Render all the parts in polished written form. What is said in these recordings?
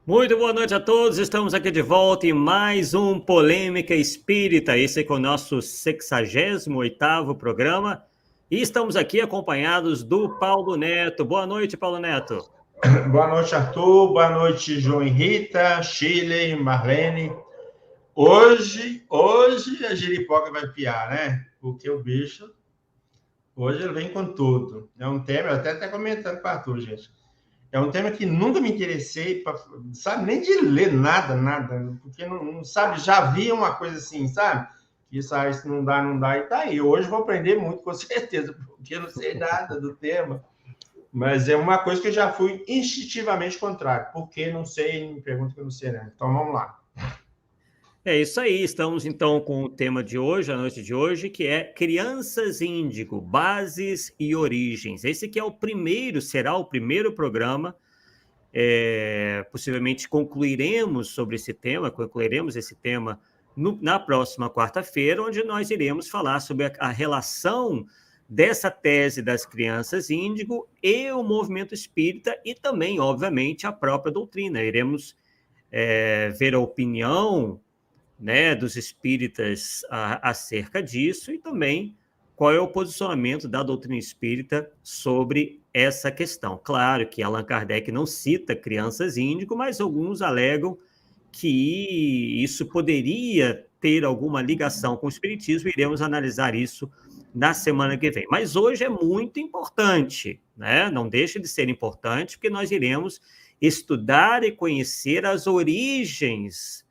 Muito boa noite a todos, estamos aqui de volta em mais um Polêmica Espírita, esse é o nosso 68º programa, e estamos aqui acompanhados do Paulo Neto. Boa noite, Paulo Neto. Boa noite, Arthur, boa noite, João e Rita, Shirley, Marlene. Hoje a giripoca vai piar, né? Porque o bicho, hoje ele vem com tudo. É um tema, eu até comentando com o Arthur, gente. É um tema que nunca me interessei, sabe, nem de ler nada, porque não sabe, já vi uma coisa assim, sabe? Isso não dá, e tá aí. Hoje vou aprender muito, com certeza, porque eu não sei nada do tema. Mas é uma coisa que eu já fui instintivamente contrário. Porque não sei, me pergunta que eu não sei, né? Então vamos lá. É isso aí, estamos então com o tema de hoje, a noite de hoje, que é Crianças Índigo, Bases e Origens. Esse aqui é o primeiro, será o primeiro programa. Possivelmente concluiremos esse tema na próxima quarta-feira, onde nós iremos falar sobre a relação dessa tese das crianças índigo e o movimento espírita e também, obviamente, a própria doutrina. Iremos ver a opinião, né, dos espíritas acerca disso e também qual é o posicionamento da doutrina espírita sobre essa questão. Claro que Allan Kardec não cita crianças índigo, mas alguns alegam que isso poderia ter alguma ligação com o espiritismo, iremos analisar isso na semana que vem. Mas hoje é muito importante, né? Não deixa de ser importante, porque nós iremos estudar e conhecer as origens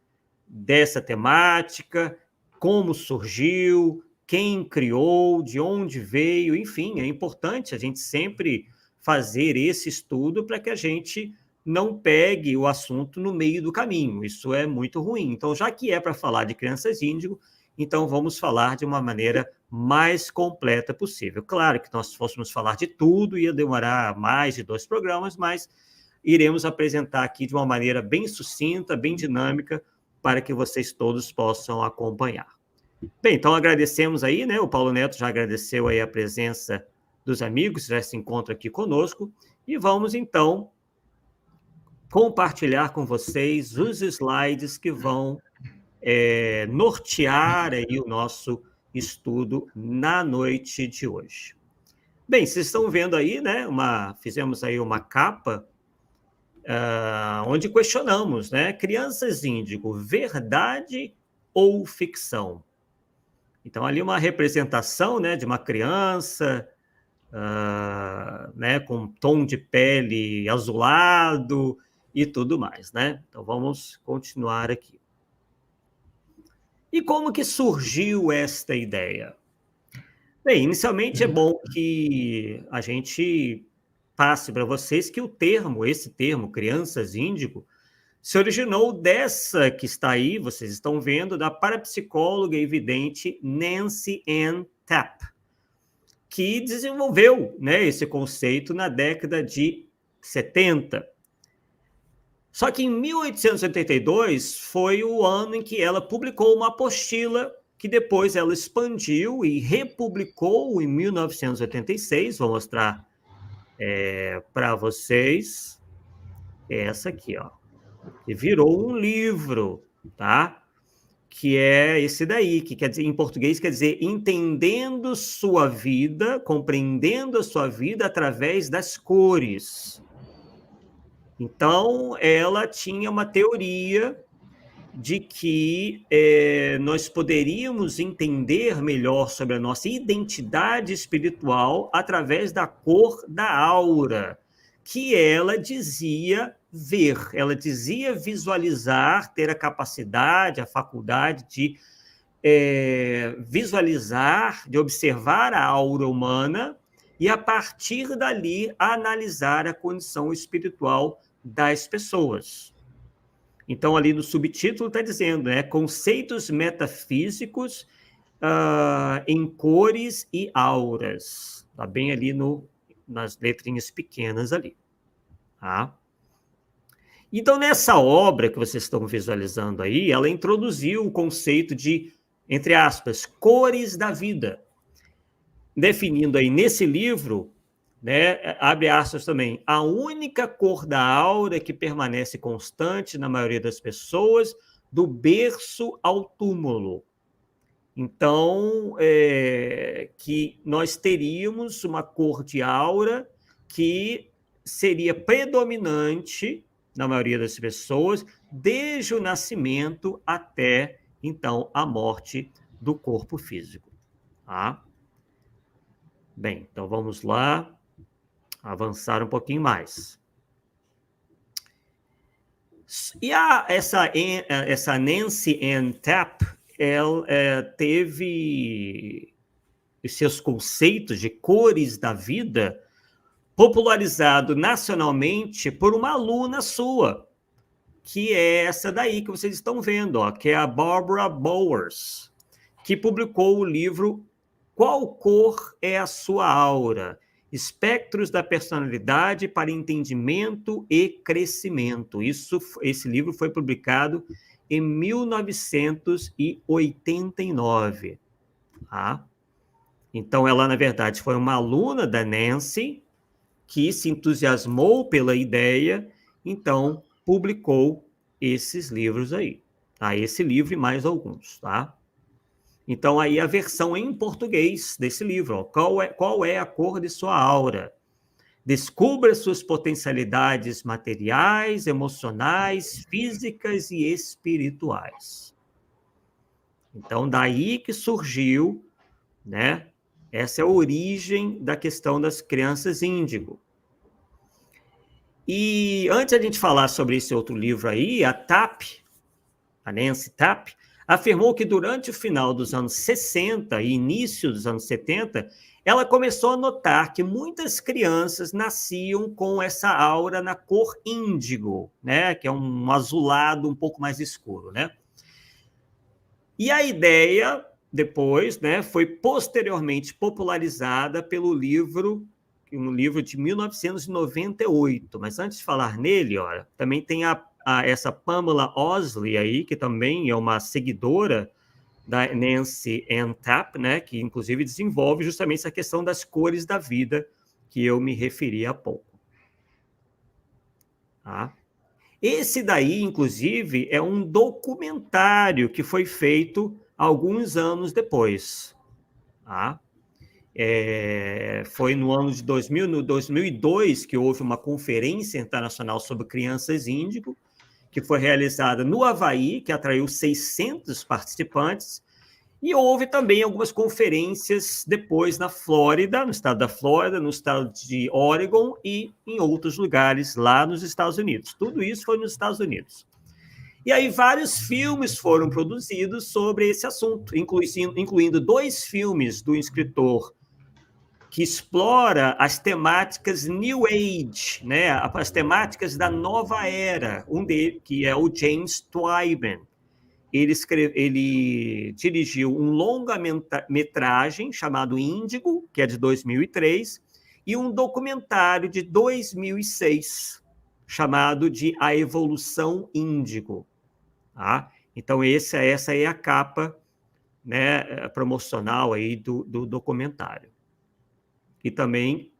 dessa temática, como surgiu, quem criou, de onde veio, enfim, é importante a gente sempre fazer esse estudo para que a gente não pegue o assunto no meio do caminho. Isso é muito ruim. Então, já que é para falar de crianças índigo, então vamos falar de uma maneira mais completa possível. Claro que nós fôssemos falar de tudo, ia demorar mais de 2 programas, mas iremos apresentar aqui de uma maneira bem sucinta, bem dinâmica, para que vocês todos possam acompanhar. Bem, então agradecemos aí, né? O Paulo Neto já agradeceu aí a presença dos amigos, já se encontra aqui conosco, e vamos então compartilhar com vocês os slides que vão nortear aí o nosso estudo na noite de hoje. Bem, vocês estão vendo aí, né? Fizemos aí uma capa onde questionamos, né? Crianças índigo, verdade ou ficção? Então, ali uma representação, né, de uma criança, né, com tom de pele azulado e tudo mais, né? Então, vamos continuar aqui. E como que surgiu esta ideia? Bem, inicialmente é bom que a gente passe para vocês que esse termo, crianças índigo, se originou dessa que está aí, vocês estão vendo, da parapsicóloga e vidente Nancy Ann Tapp, que desenvolveu, né, esse conceito na década de 70. Só que em 1882 foi o ano em que ela publicou uma apostila que depois ela expandiu e republicou em 1986. Vou mostrar para vocês essa aqui, ó, que virou um livro, tá? Que é esse daí, que quer dizer, em português quer dizer entendendo sua vida, compreendendo a sua vida através das cores. Então, ela tinha uma teoria de que nós poderíamos entender melhor sobre a nossa identidade espiritual através da cor da aura, que ela dizia ver, ela dizia visualizar, ter a capacidade, a faculdade de visualizar, de observar a aura humana e, a partir dali, analisar a condição espiritual das pessoas. Então, ali no subtítulo está dizendo, né, conceitos metafísicos em cores e auras. Está bem ali nas letrinhas pequenas ali. Tá? Então, nessa obra que vocês estão visualizando aí, ela introduziu o conceito de, entre aspas, cores da vida, definindo aí nesse livro né? Abre aspas também. A única cor da aura que permanece constante na maioria das pessoas, do berço ao túmulo. Então, que nós teríamos uma cor de aura que seria predominante na maioria das pessoas, desde o nascimento até, então, a morte do corpo físico. Tá? Bem, então vamos lá avançar um pouquinho mais. E essa Nancy Ann Tapp, ela teve os seus conceitos de cores da vida popularizado nacionalmente por uma aluna sua, que é essa daí que vocês estão vendo, ó, que é a Barbara Bowers, que publicou o livro Qual Cor é a Sua Aura? Espectros da Personalidade para Entendimento e Crescimento. Esse livro foi publicado em 1989. Tá? Então, ela, na verdade, foi uma aluna da Nancy, que se entusiasmou pela ideia, então publicou esses livros aí. Tá? Esse livro e mais alguns, tá? Então, aí a versão em português desse livro, ó, qual é a cor de sua aura? Descubra suas potencialidades materiais, emocionais, físicas e espirituais. Então, daí que surgiu, né? Essa é a origem da questão das crianças índigo. E antes de a gente falar sobre esse outro livro aí, a Nancy Tapp, afirmou que durante o final dos anos 60 e início dos anos 70, ela começou a notar que muitas crianças nasciam com essa aura na cor índigo, né? Que é um azulado um pouco mais escuro, né? E a ideia, depois, né, foi posteriormente popularizada pelo livro, um livro de 1998. Mas antes de falar nele, olha, também tem essa Pamela Osley aí, que também é uma seguidora da Nancy Ann Tapp, né, que inclusive desenvolve justamente essa questão das cores da vida que eu me referi há pouco. Tá? Esse daí, inclusive, é um documentário que foi feito alguns anos depois. Tá? Foi no ano de 2002 que houve uma conferência internacional sobre crianças índigo, que foi realizada no Havaí, que atraiu 600 participantes, e houve também algumas conferências depois na Flórida, no estado da Flórida, no estado de Oregon e em outros lugares lá nos Estados Unidos. Tudo isso foi nos Estados Unidos. E aí vários filmes foram produzidos sobre esse assunto, incluindo 2 filmes do escritor que explora as temáticas New Age, né? As temáticas da nova era. Um deles, que é o James Twyman. Ele dirigiu um longa-metragem chamado Índigo, que é de 2003, e um documentário de 2006, chamado de A Evolução Índigo. Tá? Então, essa é a capa, né, promocional aí do documentário. E também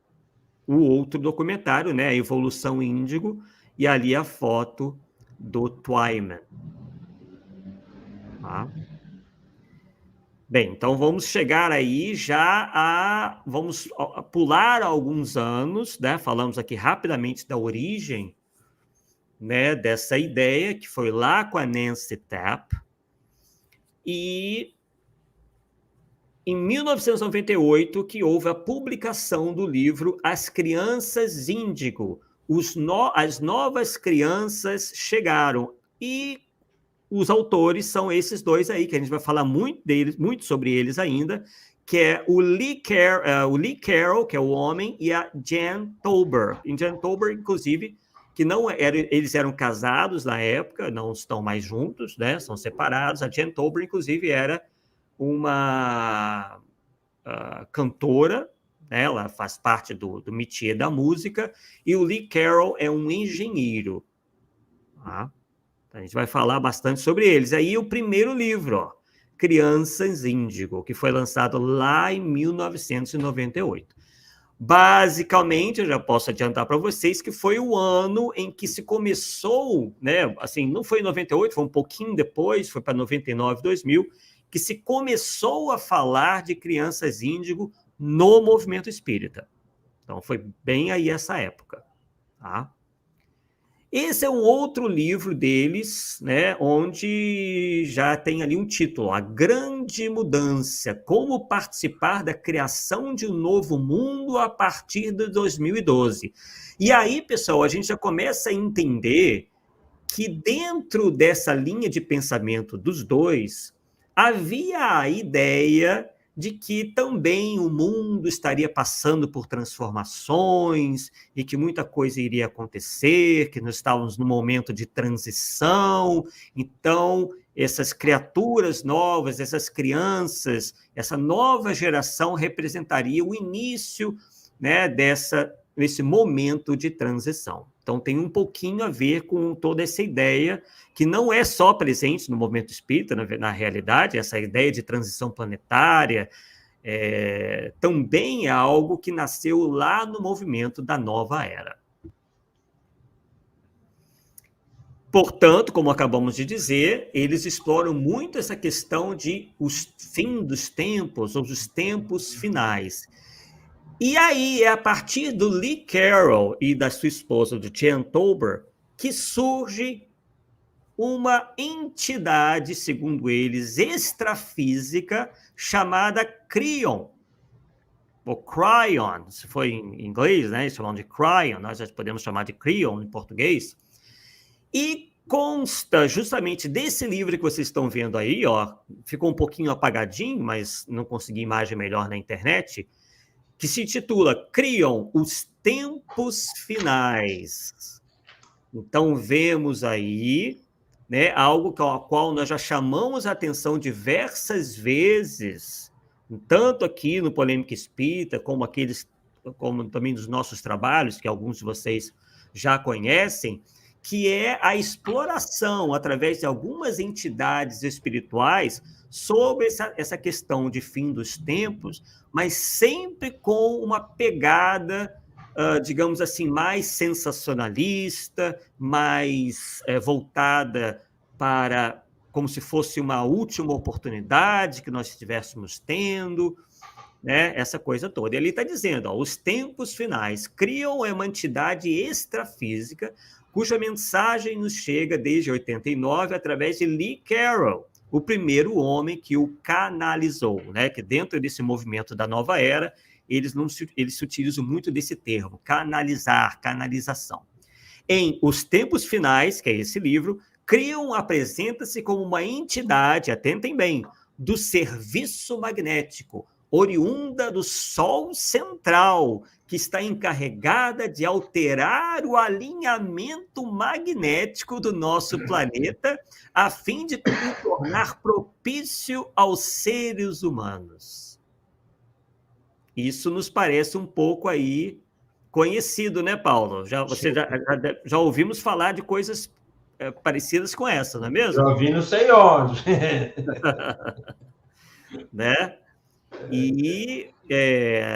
o outro documentário, né, A Evolução Índigo, e ali a foto do Twyman. Tá? Bem, então vamos chegar aí já vamos pular alguns anos, né? Falamos aqui rapidamente da origem, né, dessa ideia, que foi lá com a Nancy Tapp, e em 1998 que houve a publicação do livro As Crianças Índigo, as novas crianças chegaram, e os autores são esses 2 aí, que a gente vai falar muito sobre eles ainda, que é o Lee Carroll, que é o homem, e a Jan Tauber. E Jan Tauber, inclusive, que eles eram casados na época, não estão mais juntos, né? São separados. A Jan Tauber, inclusive, era uma cantora, né? Ela faz parte do métier da música, e o Lee Carroll é um engenheiro. Tá? A gente vai falar bastante sobre eles. Aí o primeiro livro, ó, Crianças Índigo, que foi lançado lá em 1998. Basicamente, eu já posso adiantar para vocês que foi o ano em que se começou, né? Assim, não foi em 98, foi um pouquinho depois, foi para 99, 2000, que se começou a falar de crianças índigo no movimento espírita. Então, foi bem aí essa época, tá? Esse é um outro livro deles, né, onde já tem ali um título, A Grande Mudança, como participar da criação de um novo mundo a partir de 2012. E aí, pessoal, a gente já começa a entender que dentro dessa linha de pensamento dos dois, havia a ideia de que também o mundo estaria passando por transformações e que muita coisa iria acontecer, que nós estávamos num momento de transição. Então, essas criaturas novas, essas crianças, essa nova geração representaria o início, né, desse momento de transição. Então, tem um pouquinho a ver com toda essa ideia que não é só presente no movimento espírita, na realidade, essa ideia de transição planetária também é algo que nasceu lá no movimento da nova era. Portanto, como acabamos de dizer, eles exploram muito essa questão de os fim dos tempos, ou os tempos finais. E aí, é a partir do Lee Carroll e da sua esposa, do Jan Tauber, que surge uma entidade, segundo eles, extrafísica, chamada Cryon, ou Cryon, se for em inglês, né? Eles chamam de Cryon, nós já podemos chamar de Cryon em português. E consta justamente desse livro que vocês estão vendo aí, ó, ficou um pouquinho apagadinho, mas não consegui imagem melhor na internet, que se intitula Cryon, os Tempos Finais. Então, vemos aí, né, algo ao qual nós já chamamos a atenção diversas vezes, tanto aqui no Polêmica Espírita, como também nos nossos trabalhos, que alguns de vocês já conhecem, que é a exploração, através de algumas entidades espirituais, sobre essa questão de fim dos tempos, mas sempre com uma pegada, digamos assim, mais sensacionalista, mais voltada para como se fosse uma última oportunidade que nós estivéssemos tendo, né? Essa coisa toda. E ele está dizendo, ó, os tempos finais criam uma entidade extrafísica cuja mensagem nos chega desde 89 através de Lee Carroll, o primeiro homem que o canalizou, né? Que dentro desse movimento da nova era, eles se utilizam muito desse termo, canalizar, canalização. Em Os Tempos Finais, que é esse livro, Cryon apresenta-se como uma entidade, atentem bem, do serviço magnético, oriunda do Sol central, que está encarregada de alterar o alinhamento magnético do nosso planeta, a fim de o tornar propício aos seres humanos. Isso nos parece um pouco aí conhecido, né, Paulo? Já ouvimos falar de coisas parecidas com essa, não é mesmo? Já ouvi não sei onde. Né? E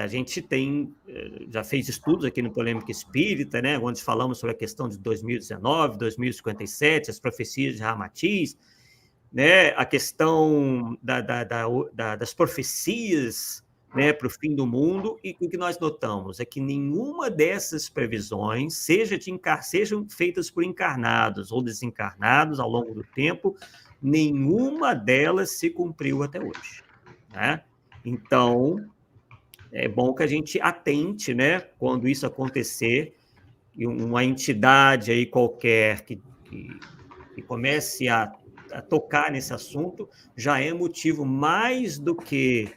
a gente já fez estudos aqui no Polêmica Espírita, né, onde falamos sobre a questão de 2019, 2057, as profecias de Ramatiz, né, a questão das profecias, né, para o fim do mundo, e o que nós notamos é que nenhuma dessas previsões, sejam feitas por encarnados ou desencarnados ao longo do tempo, nenhuma delas se cumpriu até hoje, né? Então, é bom que a gente atente, né, quando isso acontecer, e uma entidade aí qualquer que comece a tocar nesse assunto, já é motivo mais do que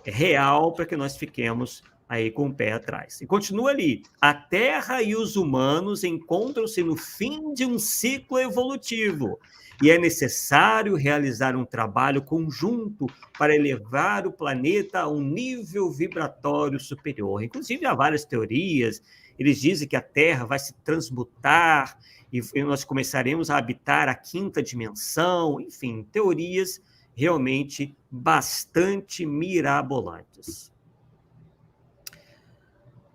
real para que nós fiquemos aí com o pé atrás. E continua ali, a Terra e os humanos encontram-se no fim de um ciclo evolutivo, e é necessário realizar um trabalho conjunto para elevar o planeta a um nível vibratório superior. Inclusive, há várias teorias, eles dizem que a Terra vai se transmutar e nós começaremos a habitar a quinta dimensão, enfim, teorias realmente bastante mirabolantes.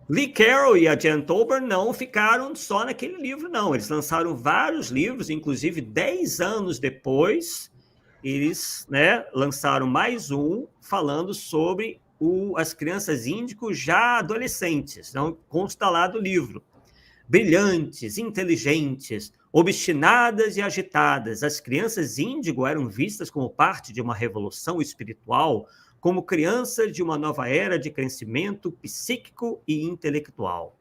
Lee Carroll e a Jan Tauber não ficaram só naquele livro, não. Eles lançaram vários livros, inclusive 10 anos depois, eles, né, lançaram mais um falando sobre as crianças índico já adolescentes. Não consta lá do livro. Brilhantes, inteligentes, obstinadas e agitadas, as crianças índigo eram vistas como parte de uma revolução espiritual, como crianças de uma nova era de crescimento psíquico e intelectual.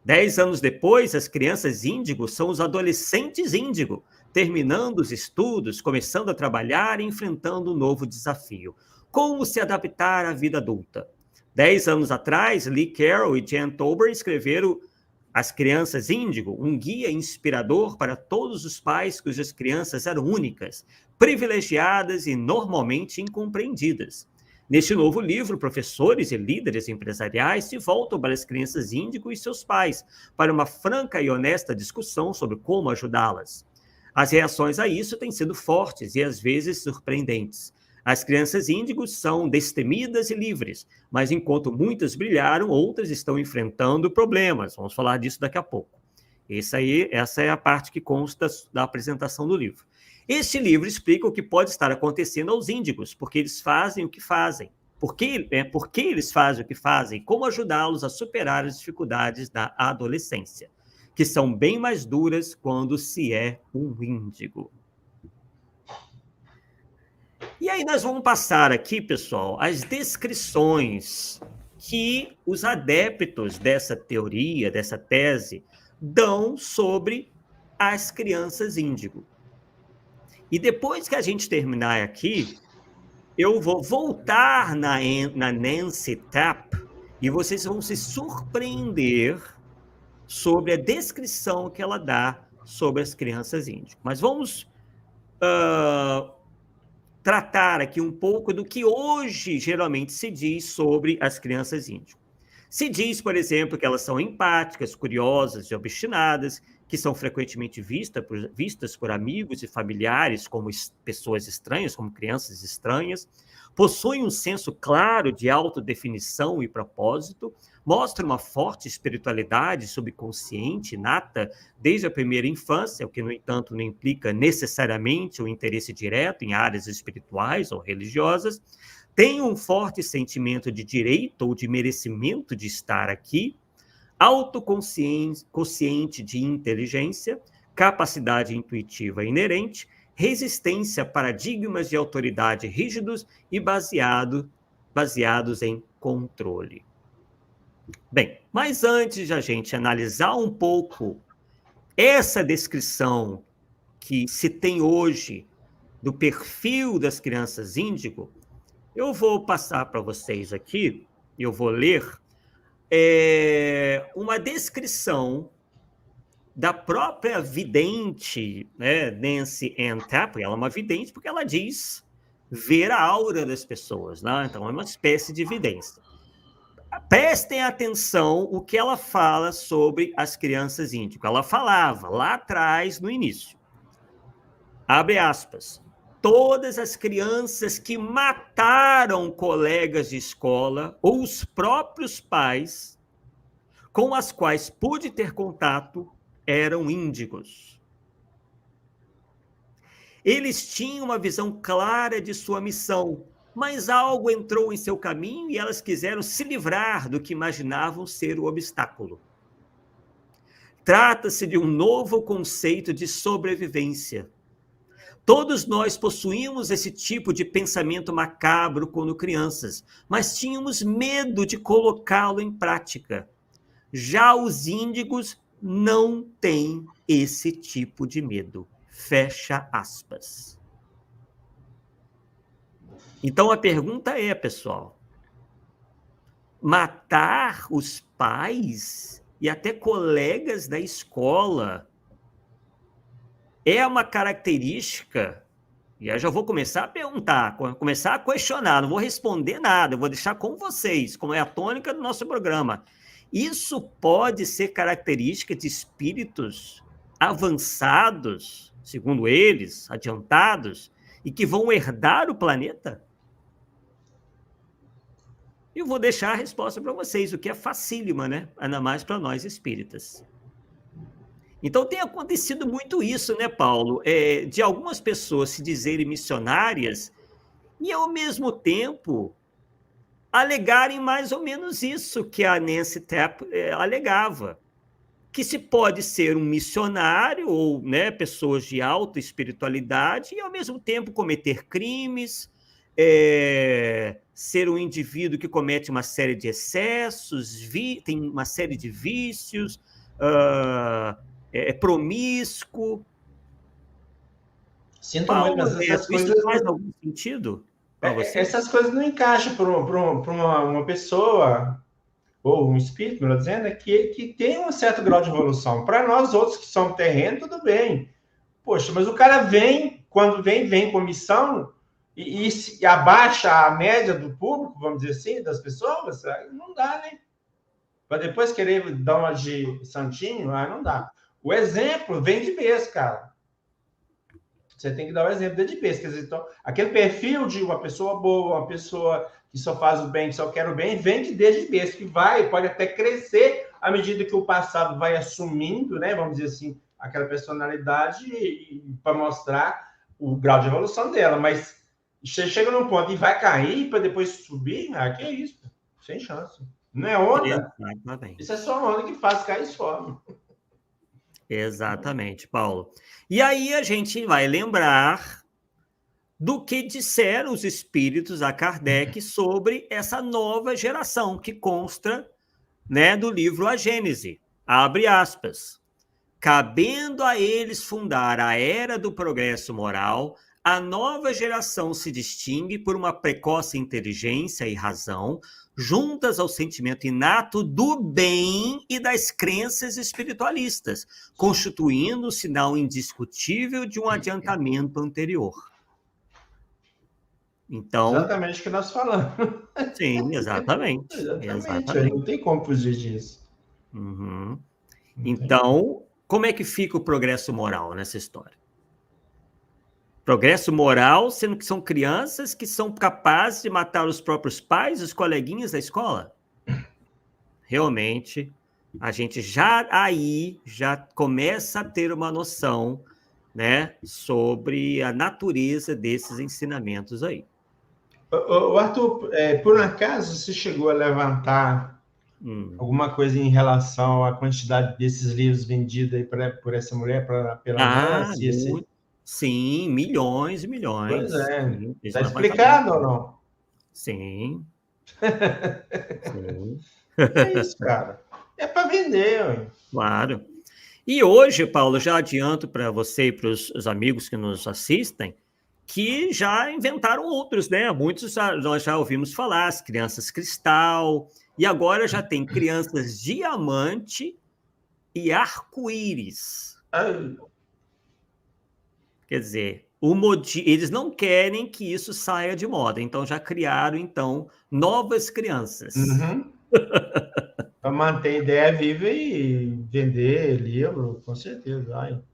10 anos depois, as crianças índigo são os adolescentes índigo, terminando os estudos, começando a trabalhar e enfrentando um novo desafio. Como se adaptar à vida adulta? 10 anos atrás, Lee Carroll e Jan Tauber escreveram As Crianças Índigo, um guia inspirador para todos os pais cujas crianças eram únicas, privilegiadas e normalmente incompreendidas. Neste novo livro, professores e líderes empresariais se voltam para as crianças índigo e seus pais, para uma franca e honesta discussão sobre como ajudá-las. As reações a isso têm sido fortes e às vezes surpreendentes. As crianças índigos são destemidas e livres, mas enquanto muitas brilharam, outras estão enfrentando problemas. Vamos falar disso daqui a pouco. Essa é a parte que consta da apresentação do livro. Este livro explica o que pode estar acontecendo aos índigos, porque eles fazem o que fazem, por que eles fazem o que fazem e como ajudá-los a superar as dificuldades da adolescência, que são bem mais duras quando se é um índigo. E aí nós vamos passar aqui, pessoal, as descrições que os adeptos dessa teoria, dessa tese, dão sobre as crianças índigo. E depois que a gente terminar aqui, eu vou voltar na Nancy Tapp e vocês vão se surpreender sobre a descrição que ela dá sobre as crianças índigo. Mas vamos tratar aqui um pouco do que hoje geralmente se diz sobre as crianças índigo. Se diz, por exemplo, que elas são empáticas, curiosas e obstinadas, que são frequentemente vistas por amigos e familiares como pessoas estranhas, como crianças estranhas, possuem um senso claro de autodefinição e propósito, mostram uma forte espiritualidade subconsciente inata desde a primeira infância, o que, no entanto, não implica necessariamente o interesse direto em áreas espirituais ou religiosas, têm um forte sentimento de direito ou de merecimento de estar aqui, autoconsciente de inteligência, capacidade intuitiva inerente, resistência a paradigmas de autoridade rígidos e baseados em controle. Bem, mas antes de a gente analisar um pouco essa descrição que se tem hoje do perfil das crianças índigo, eu vou passar para vocês aqui, eu vou ler uma descrição da própria vidente, né, Nancy Ann Tapp. Ela é uma vidente porque ela diz ver a aura das pessoas, né? Então é uma espécie de vidência. Prestem atenção o que ela fala sobre as crianças índigo. Ela falava lá atrás, no início, abre aspas, todas as crianças que mataram colegas de escola ou os próprios pais com as quais pude ter contato eram índigos. Eles tinham uma visão clara de sua missão, mas algo entrou em seu caminho e elas quiseram se livrar do que imaginavam ser o obstáculo. Trata-se de um novo conceito de sobrevivência. Todos nós possuímos esse tipo de pensamento macabro quando crianças, mas tínhamos medo de colocá-lo em prática. Já os índigos não têm esse tipo de medo. Fecha aspas. Então a pergunta é, pessoal, matar os pais e até colegas da escola é uma característica, e eu já vou começar a perguntar, começar a questionar, não vou responder nada, eu vou deixar com vocês, como é a tônica do nosso programa. Isso pode ser característica de espíritos avançados, segundo eles, adiantados, e que vão herdar o planeta? E eu vou deixar a resposta para vocês, o que é facílima, né? Ainda mais para nós espíritas. Então, tem acontecido muito isso, né, Paulo? De algumas pessoas se dizerem missionárias e, ao mesmo tempo, alegarem mais ou menos isso que a Nancy Tapp alegava, que se pode ser um missionário ou, né, pessoas de alta espiritualidade e, ao mesmo tempo, cometer crimes, ser um indivíduo que comete uma série de excessos, tem uma série de vícios, promíscuo. Sinto Paulo, muito, mas essas coisas... Isso faz algum sentido para você? Essas coisas não encaixam para uma pessoa, ou um espírito, melhor dizendo, que tem um certo grau de evolução. Para nós outros que somos terreno, tudo bem. Poxa, mas o cara vem, quando vem com missão e abaixa a média do público, vamos dizer assim, das pessoas, não dá, né? Para depois querer dar uma de santinho, não dá. O exemplo vem de vez, cara. Você tem que dar o exemplo de vez. Quer dizer, então, aquele perfil de uma pessoa boa, uma pessoa que só faz o bem, que só quer o bem, vem de desde vez, que pode até crescer à medida que o passado vai assumindo, né? Vamos dizer assim, aquela personalidade para mostrar o grau de evolução dela. Mas você chega num ponto e vai cair para depois subir, que é isso? Sem chance. Não é onda? Exatamente. Isso é só onda que faz cair e sobe. Exatamente, Paulo. E aí a gente vai lembrar do que disseram os espíritos a Kardec sobre essa nova geração que consta, né, do livro A Gênese. Abre aspas. Cabendo a eles fundar a era do progresso moral, a nova geração se distingue por uma precoce inteligência e razão, juntas ao sentimento inato do bem e das crenças espiritualistas, constituindo um sinal indiscutível de um adiantamento anterior. Então, exatamente o que nós falamos. Sim, exatamente. Exatamente. Não tem como fugir disso. Uhum. Então, como é que fica o progresso moral nessa história? Progresso moral, sendo que são crianças que são capazes de matar os próprios pais, os coleguinhas da escola? Realmente, a gente já começa a ter uma noção, né, sobre a natureza desses ensinamentos aí. Arthur, por acaso você chegou a levantar alguma coisa em relação à quantidade desses livros vendidos aí por essa mulher, pela Nancy? Sim, milhões e milhões. Pois é. Está explicado ou não? Sim. Sim. É isso, cara. É para vender. Ué. Claro. E hoje, Paulo, já adianto para você e para os amigos que nos assistem, que já inventaram outros, né? Muitos nós já ouvimos falar, as crianças cristal, e agora já tem crianças diamante e arco-íris. Quer dizer, eles não querem que isso saia de moda, então já criaram, novas crianças. Uhum. Para manter a ideia viva e vender livro, com certeza.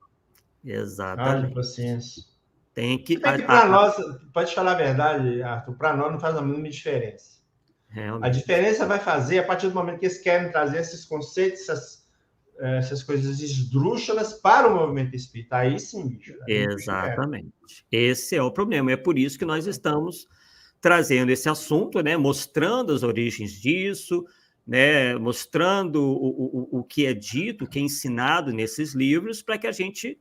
Exatamente. Paciência. Tem que para nós, pode falar a verdade, Arthur, para nós não faz a mínima diferença. Realmente. A diferença vai fazer a partir do momento que eles querem trazer esses conceitos, essas coisas esdrúxulas para o movimento espírita. Aí sim, bicho. Exatamente. Esse é o problema. É por isso que nós estamos trazendo esse assunto, né, mostrando as origens disso, né, mostrando o que é dito, o que é ensinado nesses livros, para que a gente,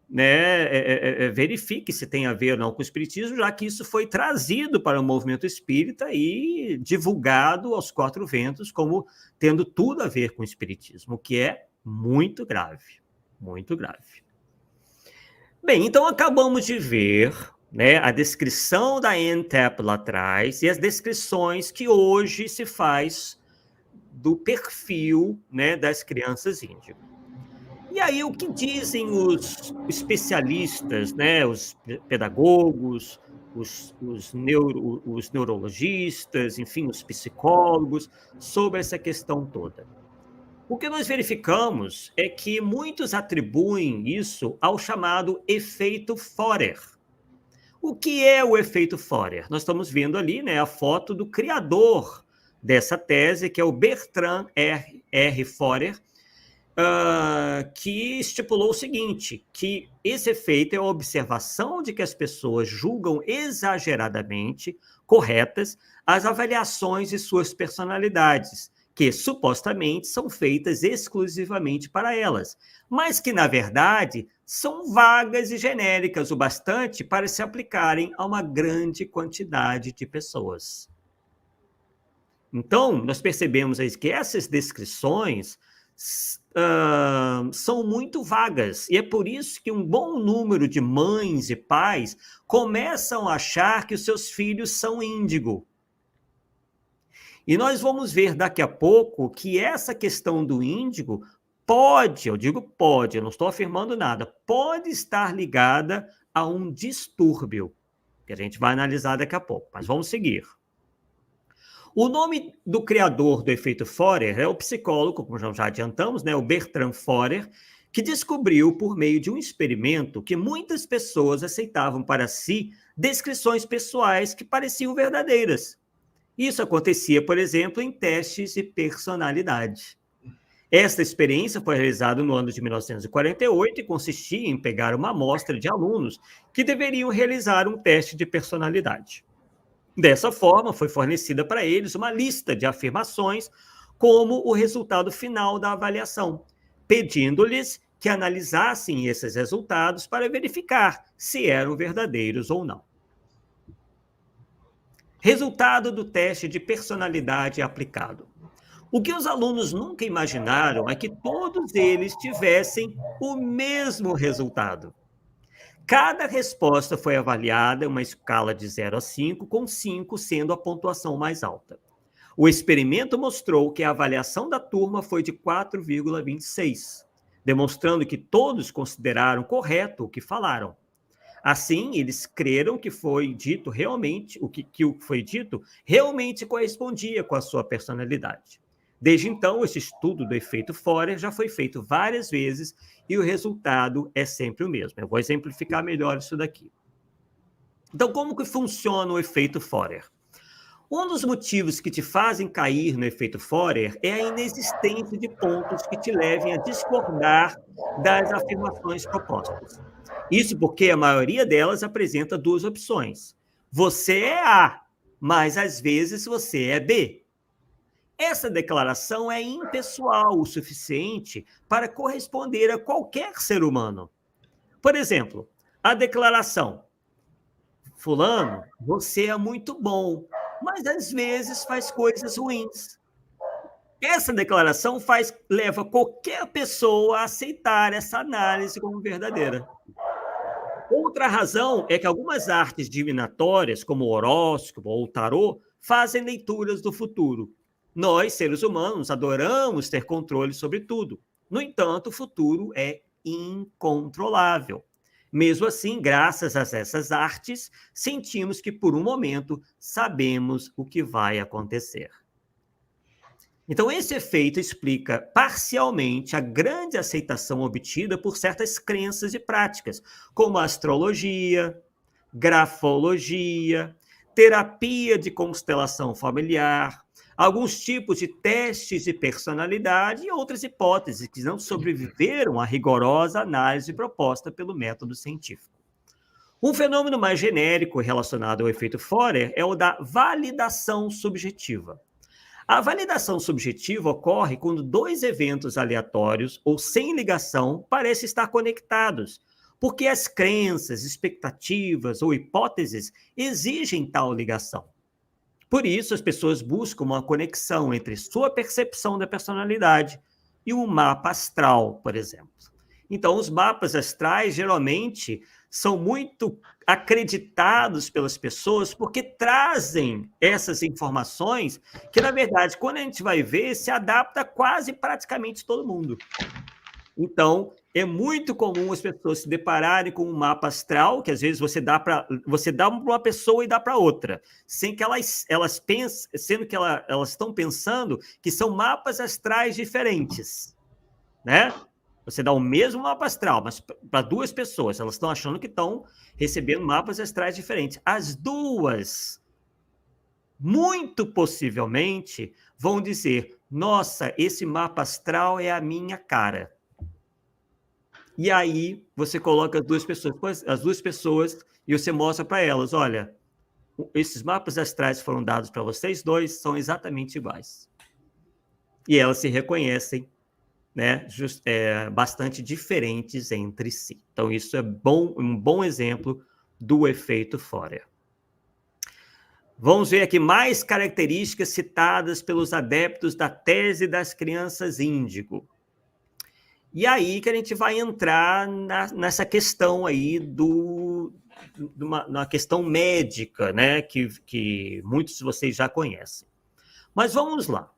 né, verifique se tem a ver ou não com o espiritismo, já que isso foi trazido para o movimento espírita e divulgado aos quatro ventos como tendo tudo a ver com o espiritismo, o que é muito grave, muito grave. Bem, então acabamos de ver, né, a descrição da Ann Tapp lá atrás e as descrições que hoje se faz do perfil, né, das crianças índigo. E aí, o que dizem os especialistas, né, os pedagogos, os neurologistas, enfim, os psicólogos, sobre essa questão toda? O que nós verificamos é que muitos atribuem isso ao chamado efeito Forer. O que é o efeito Forer? Nós estamos vendo ali, né, a foto do criador dessa tese, que é o Bertrand R. Forer, que estipulou o seguinte, que esse efeito é a observação de que as pessoas julgam exageradamente corretas as avaliações de suas personalidades, que supostamente são feitas exclusivamente para elas, mas que, na verdade, são vagas e genéricas o bastante para se aplicarem a uma grande quantidade de pessoas. Então, nós percebemos aí que essas descrições são muito vagas, e é por isso que um bom número de mães e pais começam a achar que os seus filhos são índigo. E nós vamos ver daqui a pouco que essa questão do índigo pode, eu digo pode, eu não estou afirmando nada, pode estar ligada a um distúrbio, que a gente vai analisar daqui a pouco, mas vamos seguir. O nome do criador do efeito Forer é o psicólogo, como já adiantamos, né, o Bertrand Forer, que descobriu por meio de um experimento que muitas pessoas aceitavam para si descrições pessoais que pareciam verdadeiras. Isso acontecia, por exemplo, em testes de personalidade. Esta experiência foi realizada no ano de 1948 e consistia em pegar uma amostra de alunos que deveriam realizar um teste de personalidade. Dessa forma, foi fornecida para eles uma lista de afirmações como o resultado final da avaliação, pedindo-lhes que analisassem esses resultados para verificar se eram verdadeiros ou não. Resultado do teste de personalidade aplicado. O que os alunos nunca imaginaram é que todos eles tivessem o mesmo resultado. Cada resposta foi avaliada em uma escala de 0 a 5, com 5 sendo a pontuação mais alta. O experimento mostrou que a avaliação da turma foi de 4,26, demonstrando que todos consideraram correto o que falaram. Assim, eles creram que foi dito realmente, o que foi dito realmente correspondia com a sua personalidade. Desde então, esse estudo do efeito Forer já foi feito várias vezes e o resultado é sempre o mesmo. Eu vou exemplificar melhor isso daqui. Então, como que funciona o efeito Forer? Um dos motivos que te fazem cair no efeito Forer é a inexistência de pontos que te levem a discordar das afirmações propostas. Isso porque a maioria delas apresenta duas opções. Você é A, mas às vezes você é B. Essa declaração é impessoal o suficiente para corresponder a qualquer ser humano. Por exemplo, a declaração: fulano, você é muito bom, mas às vezes faz coisas ruins. Essa declaração leva qualquer pessoa a aceitar essa análise como verdadeira. Outra razão é que algumas artes divinatórias, como o horóscopo ou o tarô, fazem leituras do futuro. Nós, seres humanos, adoramos ter controle sobre tudo. No entanto, o futuro é incontrolável. Mesmo assim, graças a essas artes, sentimos que, por um momento, sabemos o que vai acontecer. Então, esse efeito explica parcialmente a grande aceitação obtida por certas crenças e práticas, como a astrologia, grafologia, terapia de constelação familiar, alguns tipos de testes de personalidade e outras hipóteses que não sobreviveram à rigorosa análise proposta pelo método científico. Um fenômeno mais genérico relacionado ao efeito Forer é o da validação subjetiva. A validação subjetiva ocorre quando dois eventos aleatórios ou sem ligação parecem estar conectados, porque as crenças, expectativas ou hipóteses exigem tal ligação. Por isso, as pessoas buscam uma conexão entre sua percepção da personalidade e um mapa astral, por exemplo. Então, os mapas astrais, geralmente, são muito acreditados pelas pessoas porque trazem essas informações que, na verdade, quando a gente vai ver, se adapta a quase praticamente todo mundo. Então, é muito comum as pessoas se depararem com um mapa astral, que às vezes você dá para uma pessoa e dá para outra, sem que elas pensem, sendo que elas estão pensando que são mapas astrais diferentes, né? Você dá o mesmo mapa astral, mas para duas pessoas, elas estão achando que estão recebendo mapas astrais diferentes. As duas muito possivelmente vão dizer: nossa, esse mapa astral é a minha cara. E aí você coloca as duas pessoas e você mostra para elas: olha, esses mapas astrais foram dados para vocês dois, são exatamente iguais. E elas se reconhecem, né, bastante diferentes entre si. Então, isso é um bom exemplo do efeito Forer. Vamos ver aqui mais características citadas pelos adeptos da tese das crianças índigo. E aí que a gente vai entrar nessa questão aí na questão médica, né, que muitos de vocês já conhecem. Mas vamos lá.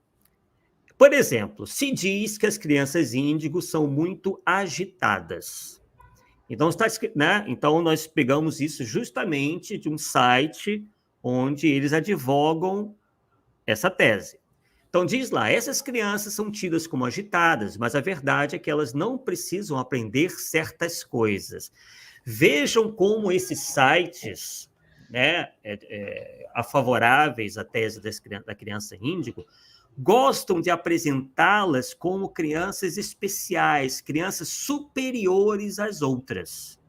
Por exemplo, se diz que as crianças índigo são muito agitadas. Então, né? Então, nós pegamos isso justamente de um site onde eles advogam essa tese. Então, diz lá, essas crianças são tidas como agitadas, mas a verdade é que elas não precisam aprender certas coisas. Vejam como esses sites, né, favoráveis à tese da criança índigo, gostam de apresentá-las como crianças especiais, crianças superiores às outras.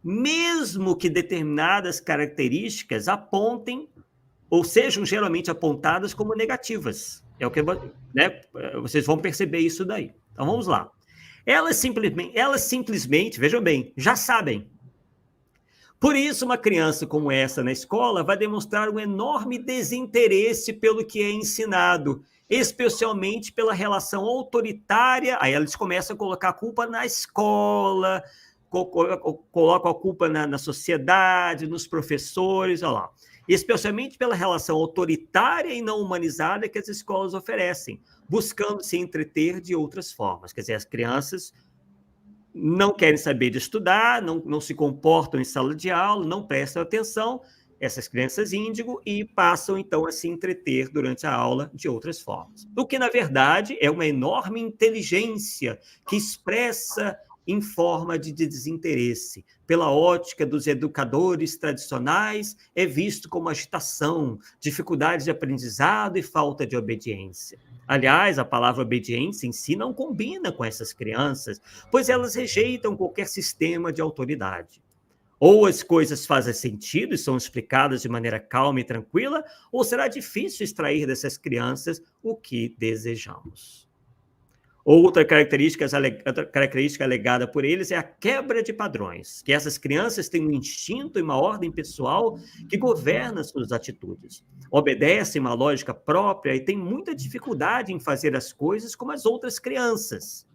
Mesmo que determinadas características apontem, ou sejam geralmente apontadas como negativas. É o que, né, vocês vão perceber isso daí. Então, vamos lá. Elas simplesmente, vejam bem, já sabem. Por isso, uma criança como essa na escola vai demonstrar um enorme desinteresse pelo que é ensinado, especialmente pela relação autoritária. Aí eles começam a colocar a culpa na escola, colocam a culpa na sociedade, nos professores, olha lá. Especialmente pela relação autoritária e não humanizada que as escolas oferecem, buscando se entreter de outras formas. Quer dizer, as crianças não querem saber de estudar, não se comportam em sala de aula, não prestam atenção, essas crianças índigo, e passam, então, a se entreter durante a aula de outras formas. O que, na verdade, é uma enorme inteligência que expressa em forma de desinteresse. Pela ótica dos educadores tradicionais, é visto como agitação, dificuldade de aprendizado e falta de obediência. Aliás, a palavra obediência em si não combina com essas crianças, pois elas rejeitam qualquer sistema de autoridade. Ou as coisas fazem sentido e são explicadas de maneira calma e tranquila, ou será difícil extrair dessas crianças o que desejamos. Outra característica alegada por eles é a quebra de padrões, que essas crianças têm um instinto e uma ordem pessoal que governa suas atitudes, obedecem uma lógica própria e têm muita dificuldade em fazer as coisas como as outras crianças.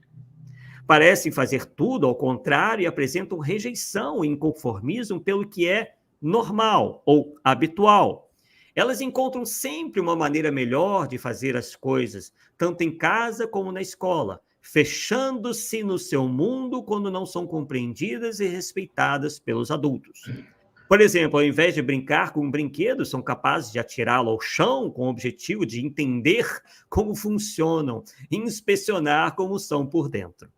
Parecem fazer tudo ao contrário e apresentam rejeição e inconformismo pelo que é normal ou habitual. Elas encontram sempre uma maneira melhor de fazer as coisas, tanto em casa como na escola, fechando-se no seu mundo quando não são compreendidas e respeitadas pelos adultos. Por exemplo, ao invés de brincar com um brinquedo, são capazes de atirá-lo ao chão com o objetivo de entender como funcionam e inspecionar como são por dentro.